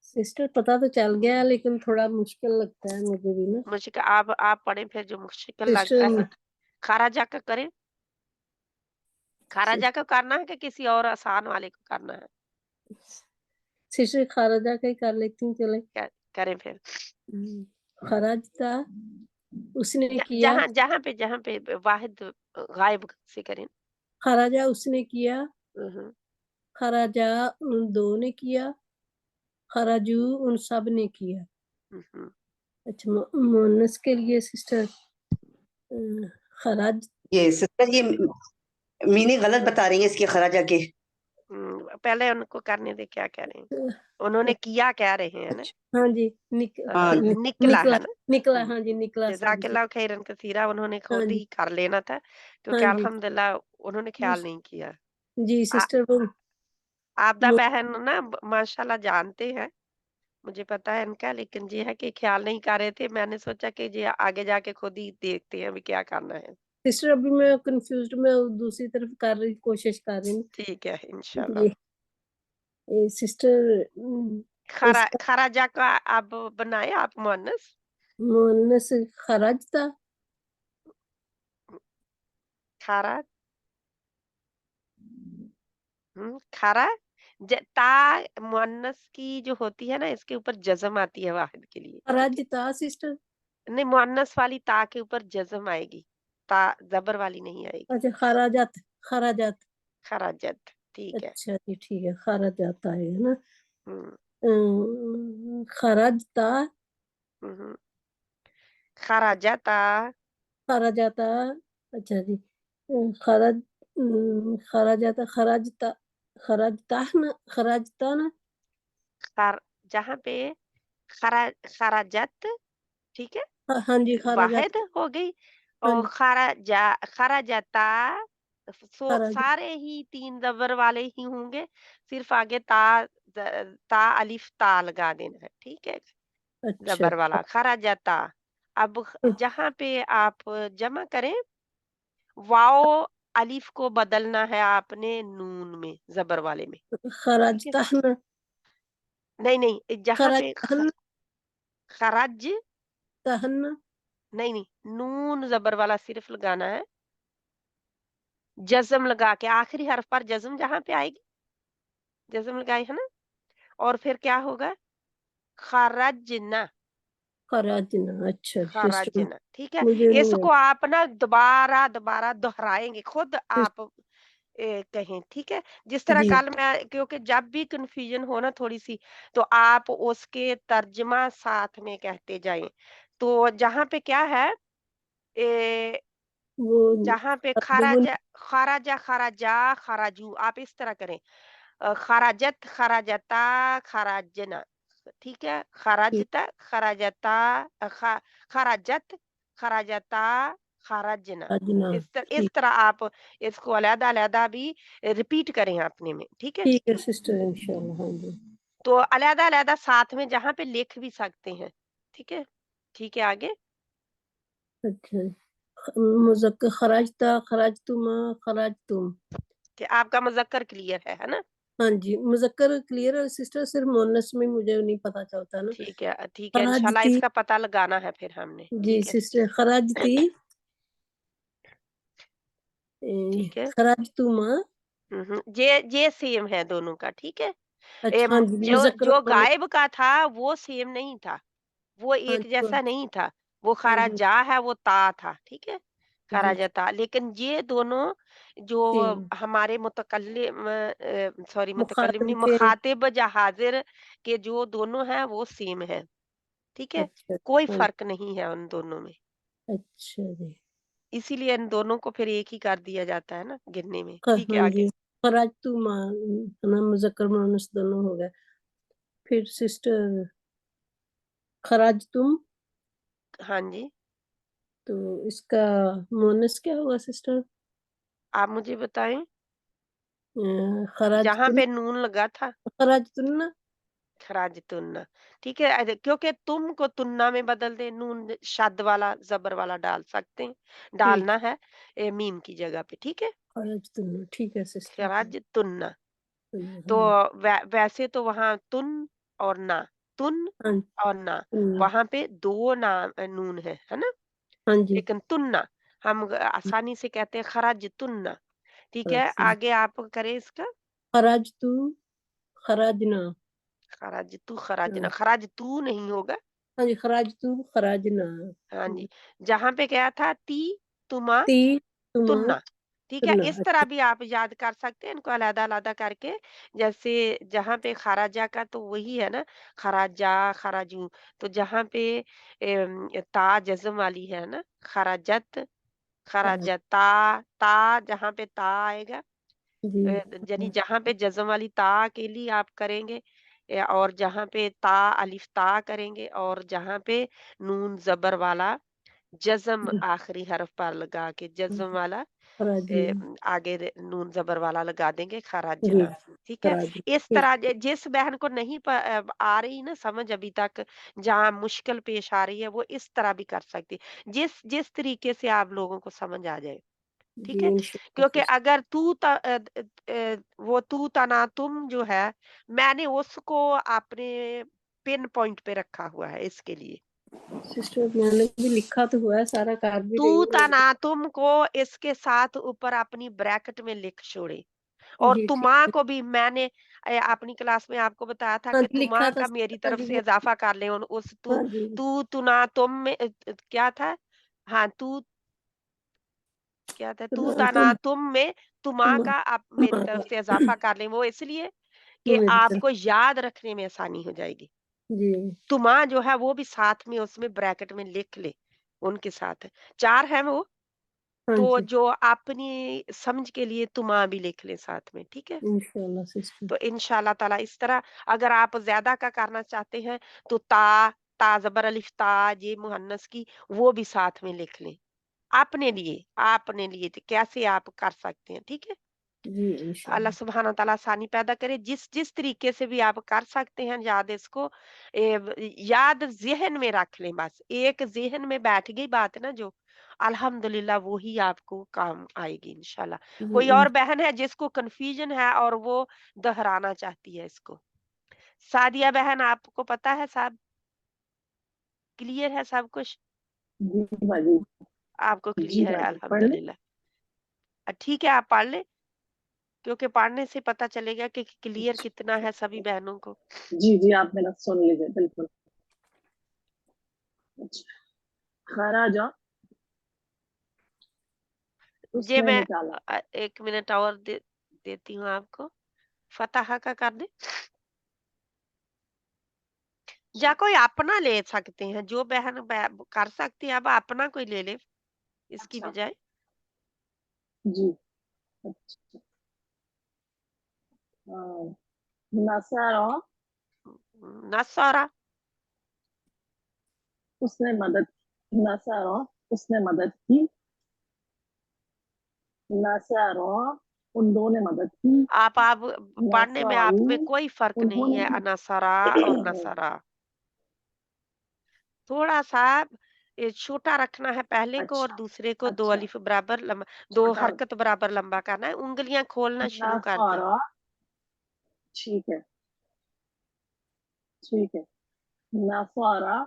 सिस्टर पता तो चल गया है, लेकिन थोड़ा मुश्किल लगता है मुझे भी ना मुझे आप पढ़े फिर जो मुश्किल लगता है। सिस्टर। खाराजा का करें, खाराजा का करना है कि किसी और आसान वाले को करना है? सिस्टर खारजा का ही कर लेती हूँ चले। करें फिर। खराज था उसने किया, जहां पे वाहिद गायब से करें। खराजा उसने किया, हम्म, खराजा उन दो ने किया, खराजू उन सब ने किया। हम्म। अच्छा मुन्नस के लिए सिस्टर खराज ये सिस्टर ये मीनिंग गलत बता रही है इसके खराजा के। पहले उनको करने दे, क्या कह रहे हैं, उन्होंने किया कह रहे हैं ना। हाँ जी हाँ निकला निकला है ना। निकला हाँ जी निकला सॉरी जज़ाकल्लाह खैरन कसीरा, उन्होंने हाँ खुद जी ही कर लेना था क्योंकि हाँ जी अल्हम्दुलिल्लाह उन्होंने ख्याल नहीं किया। जी आ, सिस्टर वो आपदा बहन ना माशाल्लाह जानते हैं, मुझे पता है इनका, लेकिन ये है कि ख्याल नहीं कर रहे थे। मैंने सोचा कि ये आगे जाके खुद ही देखते हैं अभी क्या करना है। सिस्टर अभी मैं कंफ्यूज्ड में दूसरी तरफ कर रही कोशिश कर रही हूँ ठीक है इंशाल्लाह। ये सिस्टर इसका खराजा का आप बनाए आप मुअन्नस। मुन्नस खराज था खारा खारा ता मुअन्नस की जो होती है ना, इसके ऊपर जज़म आती है वाहिद के लिए, ठीक खराज है। था सिस्टर। नहीं, मुअन्नस वाली ता के ऊपर जज़म आएगी, ता ज़बर वाली नहीं आएगी। अच्छा खराजात खराजात खराजत, ठीक है। अच्छा जी ठीक है खराजात आएगा ना हुँ, खराज था हम्म, खराजाता खराजाता, अच्छा जी, खराजाता, खराजता ना, खर जहाँ पे खराजत, ठीक है, हाँ जी, वाहिद हो गई, हाँ और जी, खराजाता, खराज, सारे ही 3 जबर वाले ही होंगे, सिर्फ आगे ता अलिफ ता लगा देना है, ठीक है, अच्छा जबर अच्छा, वाला खराजाता। अब जहाँ पे आप जमा करें, वाओ अलिफ को बदलना है आपने नून में, जबर वाले में, ठीक है। खराजता ना, नहीं नहीं, जहाँ पे खराजता खराज, ना, नहीं नहीं, नून जबर वाला सिर्फ लगाना है, जज्म लगा के आखिरी हर्फ पर जज्म जहाँ पे आएगी, जज्म लगाए है ना, और फिर क्या होगा, खरजना, खराजना, अच्छा सिस्टर, खरजना, ठीक है। मुझे नहीं है इसको आप ना दोबारा दोबारा दोहराएंगे, खुद सिस- आप कहें, ठीक है। जिस तरह जी, कल मैं, क्योंकि जब भी कंफ्यूजन हो ना थोड़ी सी, तो आप उसके तर्जमा साथ में कहते जाएं। तो जहाँ पे क्या है, ए, वो जहाँ पे दुगुन, खराजा खराजा खराजा खराजू, आप इस तरह करें, खराजत खराजता खराजना, ठीक है, खराजता खराजता, खराजत खराजता खराजना। खराजना, इस ठीक, तरह आप इसको अलग अलग भी रिपीट करें अपने में, ठीक है। ठीक है सिस्टर, इंशाल्लाह, हाँ जी, तो अलग अलग साथ में जहाँ पे लिख भी सकते हैं, ठीक है। ठीक है, आगे। अच्छा, मुज़क्कर खराजता, खराजतुमा, खराजतुम, कि आपका मुज़क्कर क्लियर है ना। हाँ जी, मुज़क्कर क्लियर है सिस्टर, सिर्फ मुअन्नस में मुझे नहीं पता चलता ना। ठीक है, ठीक है, इंशाल्लाह खराजती, इसका पता लगाना है फिर हमने, जी ठीक है। सिस्टर, खराजती, ठीक है। खराजतुमा, ये सेम है दोनों का, ठीक है। अच्छा हाँ जी, जो मुज़क्कर और जो मुअन्नस, गायब का था वो सेम नहीं था, वो हाँ एक जी, जैसा नहीं था। वो हाँ जी, खराजा है, वो ता था, ठीक है, जी खराजा था। लेकिन ये दोनों जो सेम, हमारे मुतकल्लिम, सॉरी मुतकल्लिम मुखातिब नहीं, के, मुखातिब या हाजिर के जो दोनों हैं वो सेम है, ठीक है। अच्छा, कोई हाँ, फर्क नहीं है उन दोनों में, अच्छा जी, इसीलिए इन दोनों को फिर एक ही कर दिया जाता है ना गिनने में, ठीक है, हाँ आगे। जी, खराजतुमा, है ना, मुज़क्कर मुअन्नस दोनों हो गए। फिर सिस्टर खराजतुम, हाँ जी, तो इसका मुअन्नस क्या होगा सिस्टर? आप मुझे बताएं, जहाँ खराजतुन, पे नून लगा था, खराजतुन्ना, खराज तुन्ना, ठीक है। क्योंकि तुम को तुन्ना में बदल दे, नून शद वाला जबर वाला डाल सकते हैं, ठीक, डालना है मीम की जगह पे, ठीक है। खराजतुन्ना, ठीक है सिस्टर, खराज तुन्ना। तो हाँ वैसे तो वहां तुन और ना, तुन हाँ और ना, तुन्ना, वहां पे दो ना नून है ना। हाँ जी, लेकिन तुन्ना हम आसानी से कहते हैं खराज तुन्ना, ठीक है। खराजतुन, आगे आप करें इसका, खराजतु, खराजना, खराज तू खराजना, हाँ खराज तू नहीं होगा, हाँ जी, खराजतु, खराजना, हाँ जी। जहाँ पे गया था ती तुमा ती, तुमा, तुन्ना, ठीक है। तुन्ना, इस तरह अच्छा, भी आप याद कर सकते हैं इनको अलग-अलग करके। जैसे जहाँ पे खराजा का तो वही है ना, खराजा, खराजू। तो जहाँ पे ता जज़्म वाली है ना, खराजत, खराज, खराजता, ता जहाँ पे ता आएगा, जी, यानी जहाँ पे जज़्म वाली ता के लिए आप करेंगे, और जहाँ पे ता अलिफ ता करेंगे, और जहाँ पे नून ज़बर वाला जज़्म जी, आखिरी हर्फ पर लगा के जज़्म वाला, खराजना, आगे नून जबर वाला लगा देंगे, जी, खराजना, ठीक है। खराजना, इस ठीक, तरह जिस बहन को नहीं आ रही ना समझ अभी तक, जहाँ मुश्किल पेश आ रही है, वो इस तरह भी कर सकती है, जिस जिस तरीके से आप लोगों को समझ आ जाए, ठीक जी है। इंशाल्लाह क्योंकि सिस्टर, अगर वो तू तना तुम जो है, मैंने उसको अपने पिन पॉइंट पे रखा हुआ है इसके लिए। सिस्टर मैंने भी लिखा तो हुआ है, सारा कर भी तू रही हूँ तना लेकिन, तुम को इसके साथ ऊपर अपनी ब्रैकेट में लिख छोड़े। और जी ठीक तुमा है, को भी मैंने अपनी क्लास में आपको बताया था हाँ कि जी, तुमा लिखा था का मेरी हाँ तरफ जी, से इजाफा कर ले उस तू, हाँ जी, तू तुना तुम में क्या था, हाँ तू क्या था, तू तना तुम तुम में तुमा तुम का आप मेरी तरफ तुम्हारा, से इजाफा कर लें, वो इसलिए कि मेरी तरफ, आपको याद रखने में आसानी हो जाएगी। जी तुमा जो है वो भी साथ में उसमें ब्रैकेट में लिख ले, उनके साथ 4 है वो, हाँ तो जी जो अपनी समझ के लिए तुमा भी लिख ले साथ में, ठीक है? इंशाल्लाह सिस्टर तो इंशाल्लाह ताला इस तरह अगर आप ज़्यादा का करना चाहते हैं तो ता ज़बर अलिफ ता ये मुहन्नस की वो भी साथ में लिख लें। आपने लिए तो कैसे आप कर सकते हैं, ठीक है? जी अल्लाह इंशाल्लाह सुब्हान ताला आसानी पैदा करे जिस तरीके से भी आप कर सकते हैं याद इसको याद ज़हन में रख लें बस एक ज़हन में बैठ गई बात ना जो अल्हम्दुलिल्लाह वो ही आपको काम आएगी इंशाल्लाह। जी कोई और बहन है जिसको कंफ्यूजन है और वो दोहराना चाहती है इसको? सादिया बहन आपको पता है सब क्लियर है सब कुछ? जी बाजी। आपको जी क्लियर है बाजी पढ़ ले। अल्हम्दुलिल्लाह। ठीक है आप पढ़ लें क्योंकि पढ़ने से पता चलेगा कि क्लियर कितना है सभी बहनों को। जी जी आप मेरा सुन लीजिए बिल्कुल। अच्छा, खराजा ये उसने मैं निकाला। 1 मिनट और देती हूँ आपको। फतह का कर दें? या कोई अपना ले सकते हैं, जो बहन कर सकती है अब अपना कोई ले ले इसकी अच्छा बजाय। जी। अच्छा नसारा नसारा उसने मदद नसारा उसने मदद की। नसारा उन दो ने मदद की। आप पढ़ने में आप नसारू में कोई फर्क नहीं है उन्होंने नसरा और नसरा। थोड़ा सा छोटा रखना है पहले को और अच्छा दूसरे को 2 अच्छा अलिफ बराबर लंबा 2 छोटा हरकत बराबर लंबा करना है, उंगलियां खोलना शुरू कर दें। नसारा ठीक है ठीक है। नसारा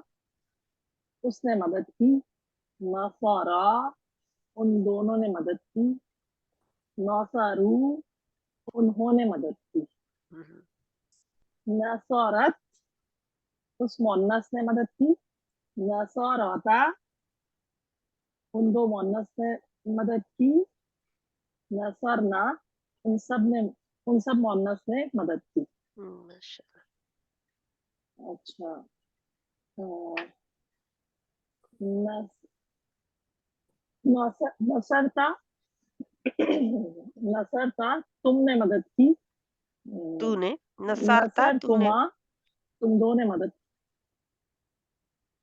उसने मदद की। नसारा उन दोनों ने मदद की। नसारू उन्होंने मदद की। हम्म, नसरत उस मुअन्नस ने मदद की। नसरता उन दो मुअन्नस ने मदद की। नसरना उन सब मुअन्नस ने मदद की। माशाल्लाह। अच्छा नस, नसरता नसरता तुमने मदद की। तूने नसरता नसर तूने तुमा तुम दो ने मदद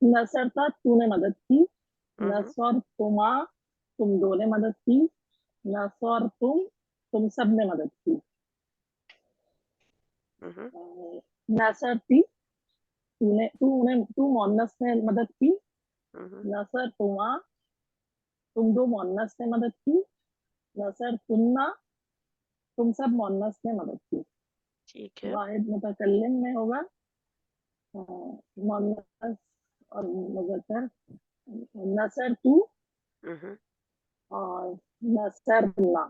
नसरता तूने मदद की। हम्म, नसर तुमा तुम दो ने मदद की। नसर तुम सब ने मदद की। हम्म, नसरती तू मुअन्नस ने मदद की। हम्म, नसर तुमा तुम दो मुअन्नस ने मदद की। नसर तुन्ना तुम सब मुअन्नस ने मदद की। ठीक है। वाहिद मुतकल्लिम में होगा मुअन्नस और मुज़क्कर। नसर तू हम्म, और नसरना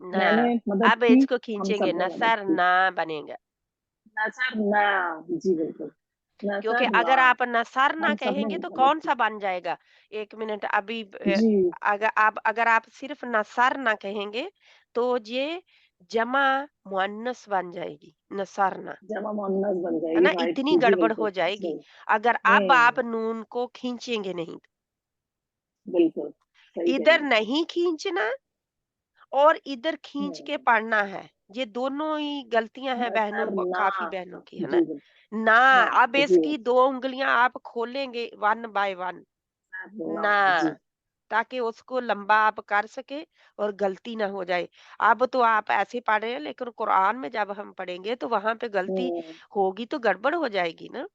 ना मैंने मदद अब की। इसको हम खींचेंगे सब ने मदद नसर की। ना बनेगा। नसरना जी बिल्कुल क्योंकि नसरना अगर आप नसर ना हम सब ने कहेंगे तो मदद कौन की। सा बन जाएगा? 1 मिनट अभी जी अगर आप सिर्फ नसर ना कहेंगे तो ये जमा मुअन्नस बन जाएगी नसरना, जमा मुअन्नस बन है जाएगी ना? राइट इतनी जी गड़बड़ बिल्कुल हो जाएगी सही। अगर अब आप नून को खींचेंगे नहीं तो। बिल्कुल सही कह इधर रहे नहीं खींचना और इधर खींच हैं। के पढ़ना है, ये दोनों ही गलतियां हैं बहनों नसरना काफी बहनों की, है ना? जी बिल्कुल ना हाँ अब जी इसकी 2 उंगलियां आप खोलेंगे 1 बाय 1 नसरना ना, जी ताकि उसको लंबा आप कर सके और गलती ना हो जाए। अब तो आप ऐसे पढ़ रहे हैं लेकिन कुरान में जब हम पढ़ेंगे तो वहां पे गलती हम्म, होगी तो गड़बड़ हो जाएगी ना।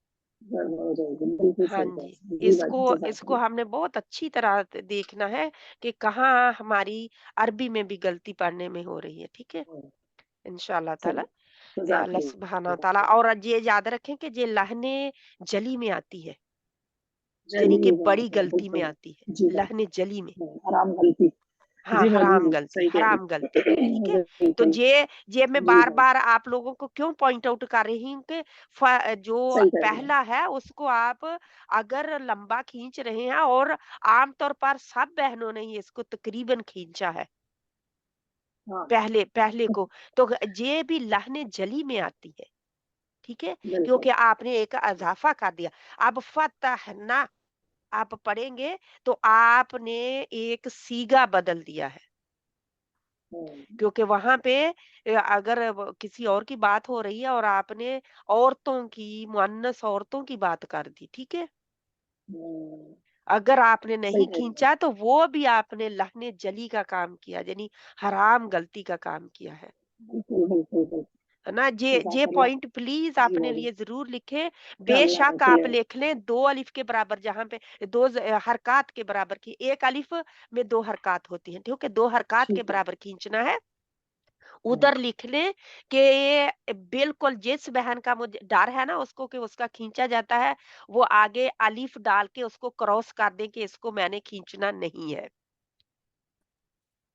गड़बड़ हो जाएगी बिल्कुल हाँ सही कह जी, रहे हैं। जी बात इसको जज़ाकल्लाह। हमने बहुत अच्छी तरह देखना है कि कहाँ हमारी अरबी में भी गलती पढ़ने में हो रही है, ठीक है? हम्म, इंशाअल्लाह सही ताला अल्लाह सुब्हाना जज़ाकल्लाह ताला और ये याद रखें कि ये लहने जली में आती है, यानी कि जली में बड़ी है गलती में बिल्कुल आती है, जी बात लहने जली में। हराम गलती हाँ, जी बाजी हराम जी गलती, सही कह हराम गलती, ठीक रही है? तो बिल्कुल ये मैं जी बात बार-बार आप लोगों को क्यों पॉइंट आउट कर रही हूँ कि जो सही कह रही हैं पहला है उसको आप अगर लंबा खींच रहे हैं और आम तौर पर सब बहनों ने ही इसको तकरीबन खींचा है, हाँ पहले पहले को, तो ये भी लहने जली में आती है। ठीक है, बिल्कुल क्योंकि आपने एक इजाफा कर दिया। अब फतहना आप पढ़ेंगे तो आपने एक सीगा बदल दिया है, क्योंकि वहां पे अगर किसी और की बात हो रही है और आपने औरतों की, मुअन्नस औरतों की बात कर दी, ठीक है। हम्म, अगर आपने सही नहीं कह रही हैं। खींचा तो वो भी आपने लहने जली का काम किया, यानी हराम गलती का काम किया है बिल्कुल ना। जे जज़ाकल्लाह। पॉइंट प्लीज जी अपने मैडम, लिए जरूर लिखें। इंशाअल्लाह बेशक आप क्लियर। लिख लें 2 अलिफ के बराबर, जहाँ पे 2 हरकत के बराबर की, 1 अलिफ में 2 हरकत होती हैं, ठीक है, 2 हरकत के ठीक है। बराबर खींचना है। हम्म, उधर लिख लें कि बिल्कुल जिस बहन का मुझे डर है ना उसको कि उसका खींचा जाता है, वो आगे अलिफ डाल के उसको क्रॉस कर दें कि इसको मैंने खींचना नहीं है,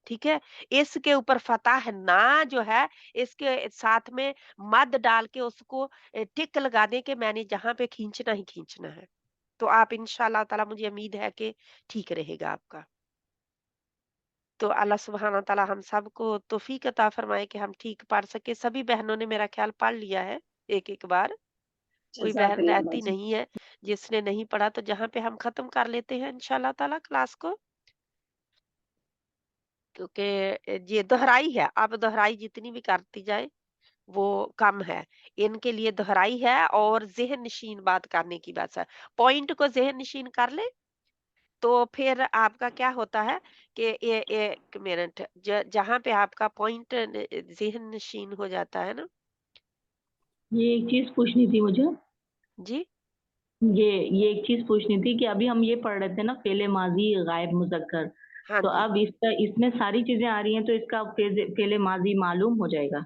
ठीक है। इसके ऊपर फतह ना जो है, इसके साथ में मद डाल के उसको टिक लगा दें कि मैंने जहां पे खींचना ही खींचना है। तो आप इंशाल्लाह ताला, मुझे उम्मीद है कि ठीक रहेगा आपका। तो अल्लाह सुब्हाना ताला हम सबको तौफीक अता फरमाए कि हम ठीक पढ़ सके। सभी बहनों ने मेरा ख्याल पढ़ लिया है एक एक बार, कोई बहन जज़ाकल्लाह रहती बाजी। नहीं है जिसने नहीं पढ़ा। तो जहाँ पे हम खत्म कर लेते हैं इंशाल्लाह ताला क्लास को, क्योंकि ये दोहराई है। अब दोहराई जितनी भी करती जाए वो कम है। इनके लिए दोहराई है और ज़हन नशीन बात करने की बात है। पॉइंट को ज़हन नशीन कर ले तो फिर आपका क्या होता है कि ये 1 मिनट, जहाँ पे आपका पॉइंट ज़हन नशीन हो जाता है ना। ये एक चीज पूछनी थी मुझे। जी, ये एक चीज पूछनी थी कि अभी हम ये पढ़ रहे थे ना, फेले माजी गायब मुजक्कर। हाँ तो जी, अब इसका, इसमें सारी चीजें आ रही हैं, तो इसका फेले माजी मालूम हो जाएगा।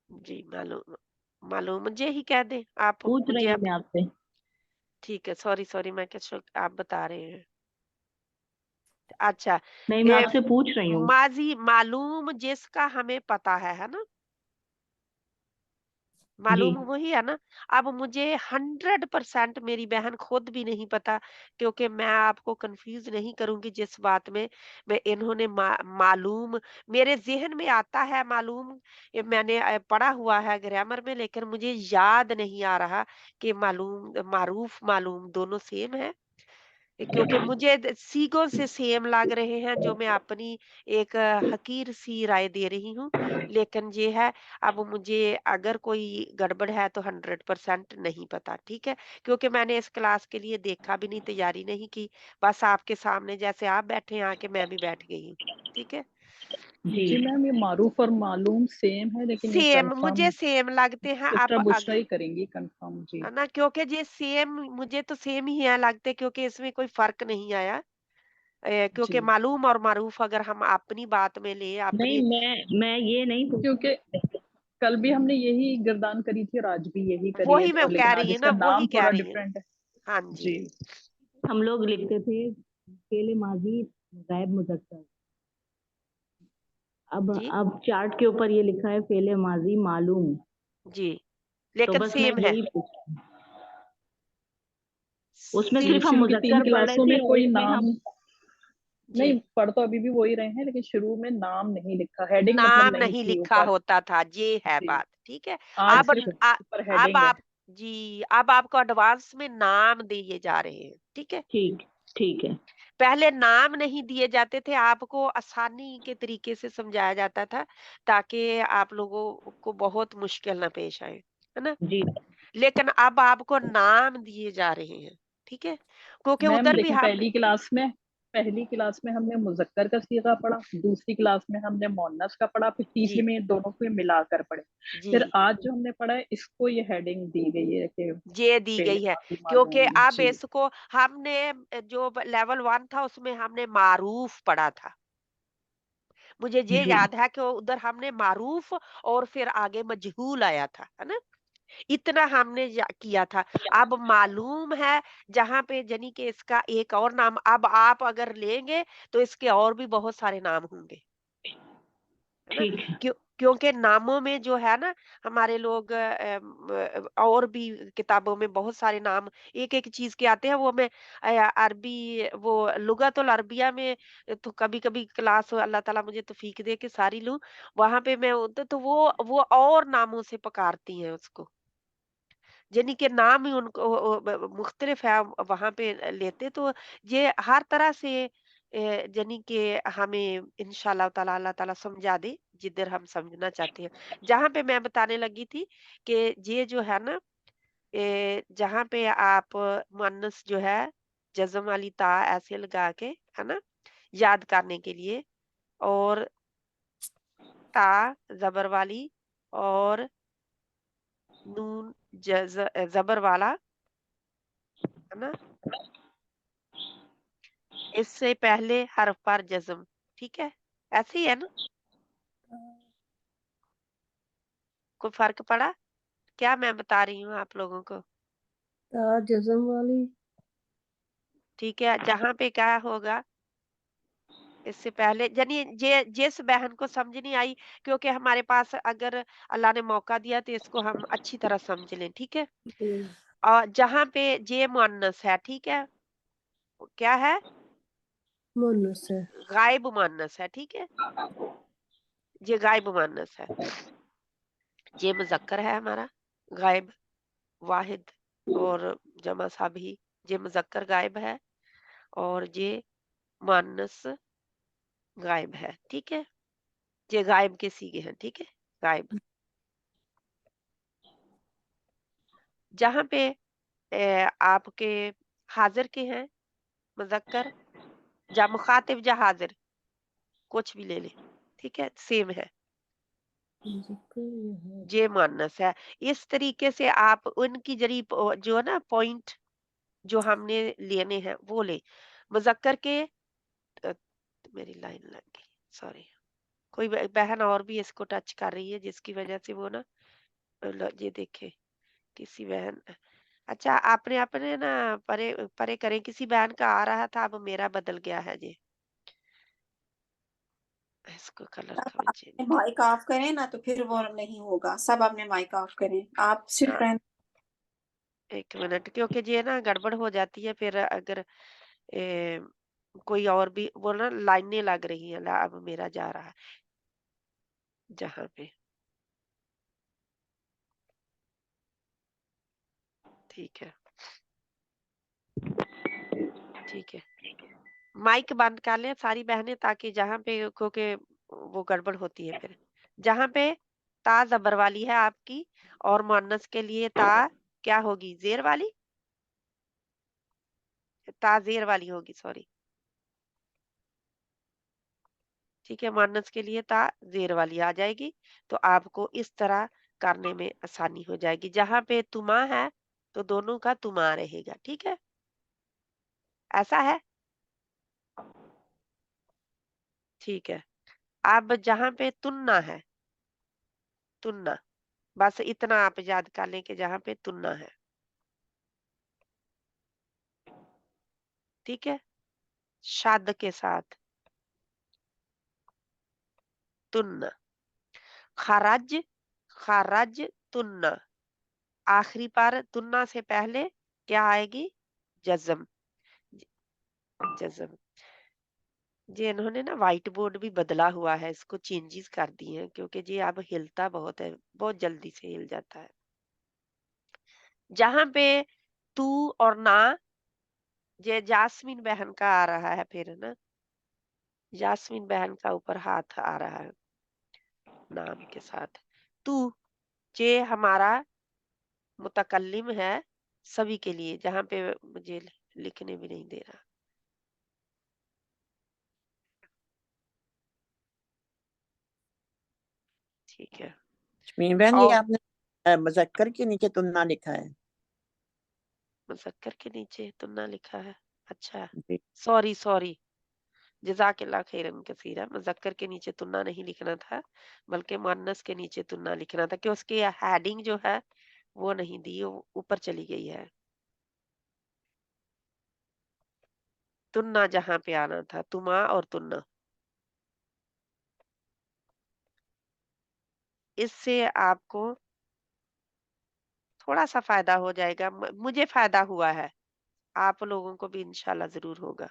जी मालूम, मालूम मुझे ही कह दें आप पूछ मुझे रही हूँ अब। मैं आपसे। ठीक है, सॉरी सॉरी, मैं क्या आप बता रहे हैं। अच्छा, नहीं, मैं आपसे पूछ रही हूँ। माजी मालूम जिसका हमें पता है ना, जी मालूम वही है ना। अब मुझे 100% मेरी बहन खुद भी नहीं पता, क्योंकि मैं आपको कंफ्यूज नहीं करूंगी जिस बात में मैं इन्होंने मालूम, मेरे जहन में आता है मालूम, ये मैंने पढ़ा हुआ है ग्रामर में, लेकिन मुझे याद नहीं आ रहा कि मालूम मारूफ मालूम दोनों सेम है। क्योंकि मुझे सीगों से सेम लग रहे हैं, जो मैं अपनी एक हकीर सी राय दे रही हूँ। लेकिन ये है, अब मुझे अगर कोई गड़बड़ है तो 100% नहीं पता, ठीक है। क्योंकि मैंने इस क्लास के लिए देखा भी नहीं, तैयारी नहीं की, बस आपके सामने जैसे आप बैठे हैं आके मैं भी बैठ गई हूँ, ठीक है। जी जी मैम, ये मारूफ और मालूम सेम है, लेकिन ये सेम कंफर्म मुझे सेम लगते हैं। सिस्टर अब बुशरा ही करेंगी कंफर्म। जी है ना, क्योंकि ये सेम मुझे तो सेम ही है लगते, क्योंकि इसमें कोई फर्क नहीं आया। जी, क्योंकि मालूम और मारूफ अगर हम अपनी बात में ले नहीं, अपनी, मैं ये नहीं पूछ क्योंकि कल भी हमने यही गर्दान करी थी और आज भी यही करी है, वही मैं और कह लेकिन आज रही हूँ इसका ना, वही नाम कह थोड़ा रही हूँ। डिफरेंट है। हाँ जी, जी हम लोग लिखते थे फेले माजी गायब मुजक्कर। अब जी, अब चार्ट के ऊपर ये लिखा है फेले माजी मालूम। जी, तो लेकिन बस मैं सेम है। यही पूछ, उसमें जी, सिर्फ हम शुरू की 3 मुजक्कर पढ़ रहे क्लासों थे में और कोई इसमें नाम हम जी, नहीं, पढ़ तो अभी भी वही रहे हैं, लेकिन शुरू में नाम नहीं लिखा, हेडिंग मतलब नाम नहीं नहीं थी लिखा ऊपर। होता था, ये है जी, बात, ठीक है। आज अब सिर्फ ऊपर अब हेडिंग है। आप, जी, अब आपको एडवांस में नाम दिए जा रहे हैं, ठीक है। ठीक, ठीक है। पहले नाम नहीं दिए जाते थे, आपको आसानी के तरीके से समझाया जाता था, ताकि आप लोगों को बहुत मुश्किल ना पेश आए, है ना। जी लेकिन अब आपको नाम दिए जा रहे हैं, ठीक है, क्योंकि मैम उधर भी देखें, हम, पहली क्लास में हमने मुजक्कर का सीगा पढ़ा, दूसरी क्लास में हमने मोन्नस का पढ़ा, फिर तीसरी जी, में दोनों को मिलाकर पढ़े। जी, फिर आज जो हमने पढ़ा है, इसको ये हेडिंग दी गई है कि ये दी फेले गई है, माफी क्योंकि मालूम। अब जी इसको हमने जो लेवल 1 था उसमें हमने मारूफ पढ़ा था। मुझे ये जी याद है कि उधर हमने मारूफ और फिर आगे मजहूल आया था, है ना। इतना हमने किया था। अब मालूम है, जहाँ पे यानी कि इसका एक और नाम अब आप अगर लेंगे तो इसके और भी बहुत सारे नाम होंगे, है ना। ठीक है। क्योंकि नामों में जो है ना, हमारे लोग और भी किताबों में बहुत सारे नाम एक एक चीज के आते हैं। वो मैं अरबी वो लुगतुल अरबिया में तो कभी कभी क्लास अल्लाह ताला मुझे तौफीक दे के सारी लूं, वहां पे मैं तो वो और नामों से पुकारती हैं उसको, यानी कि नाम ही उनको मुख्तलिफ है, वहां पे लेते। तो ये हर तरह से यानी कि हमें इंशाल्लाह ताला अल्लाह ताला समझा दे जिधर हम समझना चाहते हैं। जहां पे मैं बताने लगी थी कि ये जो है ना, जहां पे आप मुअन्नस जो है जज़म वाली ता ऐसे लगा के, है ना, याद करने के लिए, और ता जबर वाली, और नून जबर वाला, है ना, इससे पहले हर्फ पर जज़म। ठीक है, ऐसे ही है ना? कोई फ़र्क पड़ा? क्या मैं बता रही हूँ आप लोगों को? ता जज़म वाली। ठीक है, जहाँ पे क्या होगा, इससे पहले यानी जिस बहन को समझ नहीं आई, क्योंकि हमारे पास अगर अल्लाह ने मौका दिया तो इसको हम अच्छी तरह समझ लें, ठीक है? जी, और जहाँ पे जे मुअन्नस है, ठीक है? क्या है? मुअन्नस है। गायब मुअन्नस है, ठीक है? ये गायब मुअन्नस है। ये मुज़क्कर है हमारा, गायब, वाहिद और जमा साभी। ये मुज़क्कर गायब है, और ये मुअन्नस गायब है, ठीक है? ये गायब के सीगे हैं, ठीक है? गायब। जहाँ पे आपके हाज़िर के हैं, मुज़क्कर, या मुखातिब या हाज़िर, कुछ भी ले लें, ठीक है? सेम है। मुज़क्कर या है। ये मुअन्नस है। इस तरीके से आप उनकी जो है ना पॉइंट जो हमने लेने हैं वो लें। मुज़क्कर के मेरी लाइन लग गई, सॉरी। कोई बहन और भी इसको टच कर रही है जिसकी वजह से वो ना, ये देखे किसी बहन, अच्छा आपने अपने ना परे परे करें, किसी बहन का आ रहा था, अब मेरा बदल गया है जी, इसको कलर सब थोड़ी चेंज अपने माइक ऑफ करें ना, तो फिर वो नहीं होगा। सब अपने माइक ऑफ करें, आप सिर्फ हाँ, एक मिनट, क्योंकि ये ना गड़बड़ हो जाती है फिर अगर कोई और भी वो ना लाइनें लग रही हैं। अब मेरा जा रहा है जहाँ पे, ठीक है, ठीक है, माइक बंद कर लें सारी बहनें, ताकि जहाँ पे, क्योंकि वो गड़बड़ होती है फिर। जहाँ पे ता जबर वाली है आपकी, और मुअन्नस के लिए ता क्या होगी, जेर वाली, ता जेर वाली होगी, सॉरी, ठीक है, मुअन्नस के लिए ता जेर वाली आ जाएगी। तो आपको इस तरह करने में आसानी हो जाएगी। जहाँ पे तुमा है तो दोनों का तुमा रहेगा, ठीक है, ऐसा है, ठीक है। अब जहाँ पे तुन्ना है, तुन्ना, बस इतना आप याद कर लें कि जहाँ पे तुन्ना है, ठीक है, शद के साथ, तुन्ना, खरज, खरज, तुन्ना, आखिरी पर तुन्ना से पहले क्या आएगी, जज़म, जज़म। जी, इन्होंने ना व्हाइट बोर्ड भी बदला हुआ है, इसको चेंजेस कर दिए हैं, क्योंकि जी अब हिलता बहुत है, बहुत जल्दी से हिल जाता है। जहाँ पे तू और ना, ये जास्मीन बहन का आ रहा है फिर ना, जास्मीन बहन का ऊपर हाथ आ रहा है नाम के साथ। तू, ये हमारा मुतकल्लिम है सभी के लिए, जहाँ पे मुझे लिखने भी नहीं दे रहा, ठीक है। शमीम बहन, ये और आपने मुज़क्कर के नीचे तुन्ना लिखा है। मुज़क्कर के नीचे तुन्ना लिखा है, अच्छा, जी। सॉरी सॉरी, जज़ाकल्लाह खैरन कसीरा। मुज़क्कर के नीचे तुन्ना नहीं लिखना था, बल्कि मुअन्नस के नीचे तुन्ना लिखना था, कि उसकी हेडिंग जो है वो नहीं दी, वो ऊपर चली गई है। तुन्ना जहाँ पे आना था, तुमा और तुन्ना, इससे आपको थोड़ा सा फायदा हो जाएगा। मुझे फायदा हुआ है, आप लोगों को भी इंशाल्लाह जरूर होगा।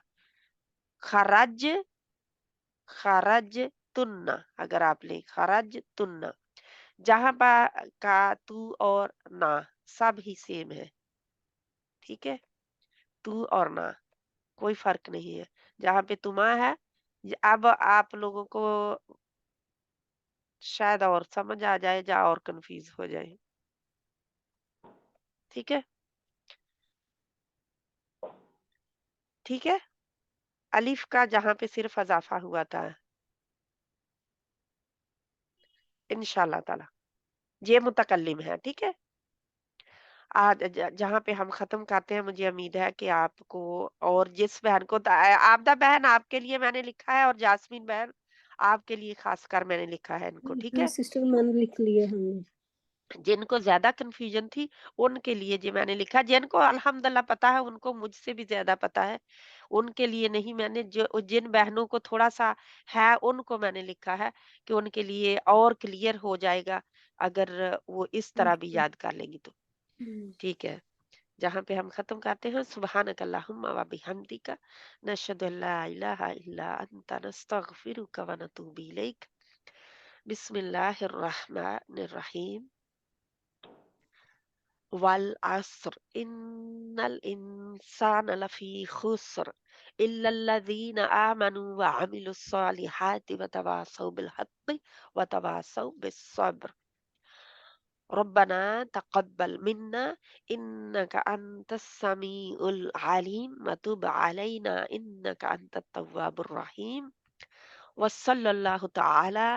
खरज, खरज तुन्ना, अगर आप ले खरज तुन्ना, जहां पर का तू और ना सब ही सेम है, ठीक है, तू और ना कोई फर्क नहीं है। जहां पे तुमा है, अब आप लोगों को शायद और समझ आ जाए या और कंफ्यूज हो जाए, ठीक है, ठीक है। अलिफ का जहां पे सिर्फ अजाफा हुआ था, इंशाल्लाह ताला ये मुतकल्लिम है, ठीक है। आज जहाँ पे हम खत्म करते हैं, मुझे उम्मीद है कि आपको और जिस बहन को आबदा बहन आपके लिए मैंने लिखा है और जासमीन बहन आपके लिए खासकर मैंने लिखा है इनको, ठीक हाँ है। सिस्टर मैंने लिख लिया हमने। जिनको ज्यादा कंफ्यूजन थी उनके लिए जो मैंने लिखा, जिनको अल्हम्दुलिल्लाह पता है उनको मुझसे भी ज्यादा पता है, उनके लिए नहीं, मैंने जो जिन बहनों को थोड़ा सा है उनको मैंने लिखा है कि उनके लिए और क्लियर हो जाएगा अगर वो इस तरह भी याद कर लेंगी तो, ठीक है। जहाँ पे हम खत्म करते हैं, सुब्हानक अल्लाहुम्मा व बिहम्दिका नशहदु अल्ला इलाहा इल्ला अंता नस्तगफिरुका व नतूबु इलैक। बिस्मिल्लाहिर रहमानिर रहीम। वल अस्र इन्नल इंसाना लफी खुस्र इल्लल्लज़ीना आमनु व अमिलुस सालिहाति व तवासौ बिल हक़्क़ि व तवासौ बिस्सब्र। रब्बना तक़ब्बल मिन्ना इन्नका अंतस समीउल अलीम व तुब अलैना इन्नका अंतत तव्वाबुर रहीम। वसल्लल्लाहु तआला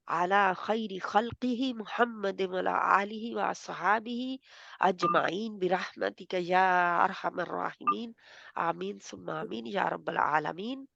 अला खैरि खल्किही मुहम्मद वला आलिही व अस्हाबिही अजमाइन बिरहमतिका या अरहमर राहिमीन। आमीन सुम्मा आमीन या रब्बल आलमीन।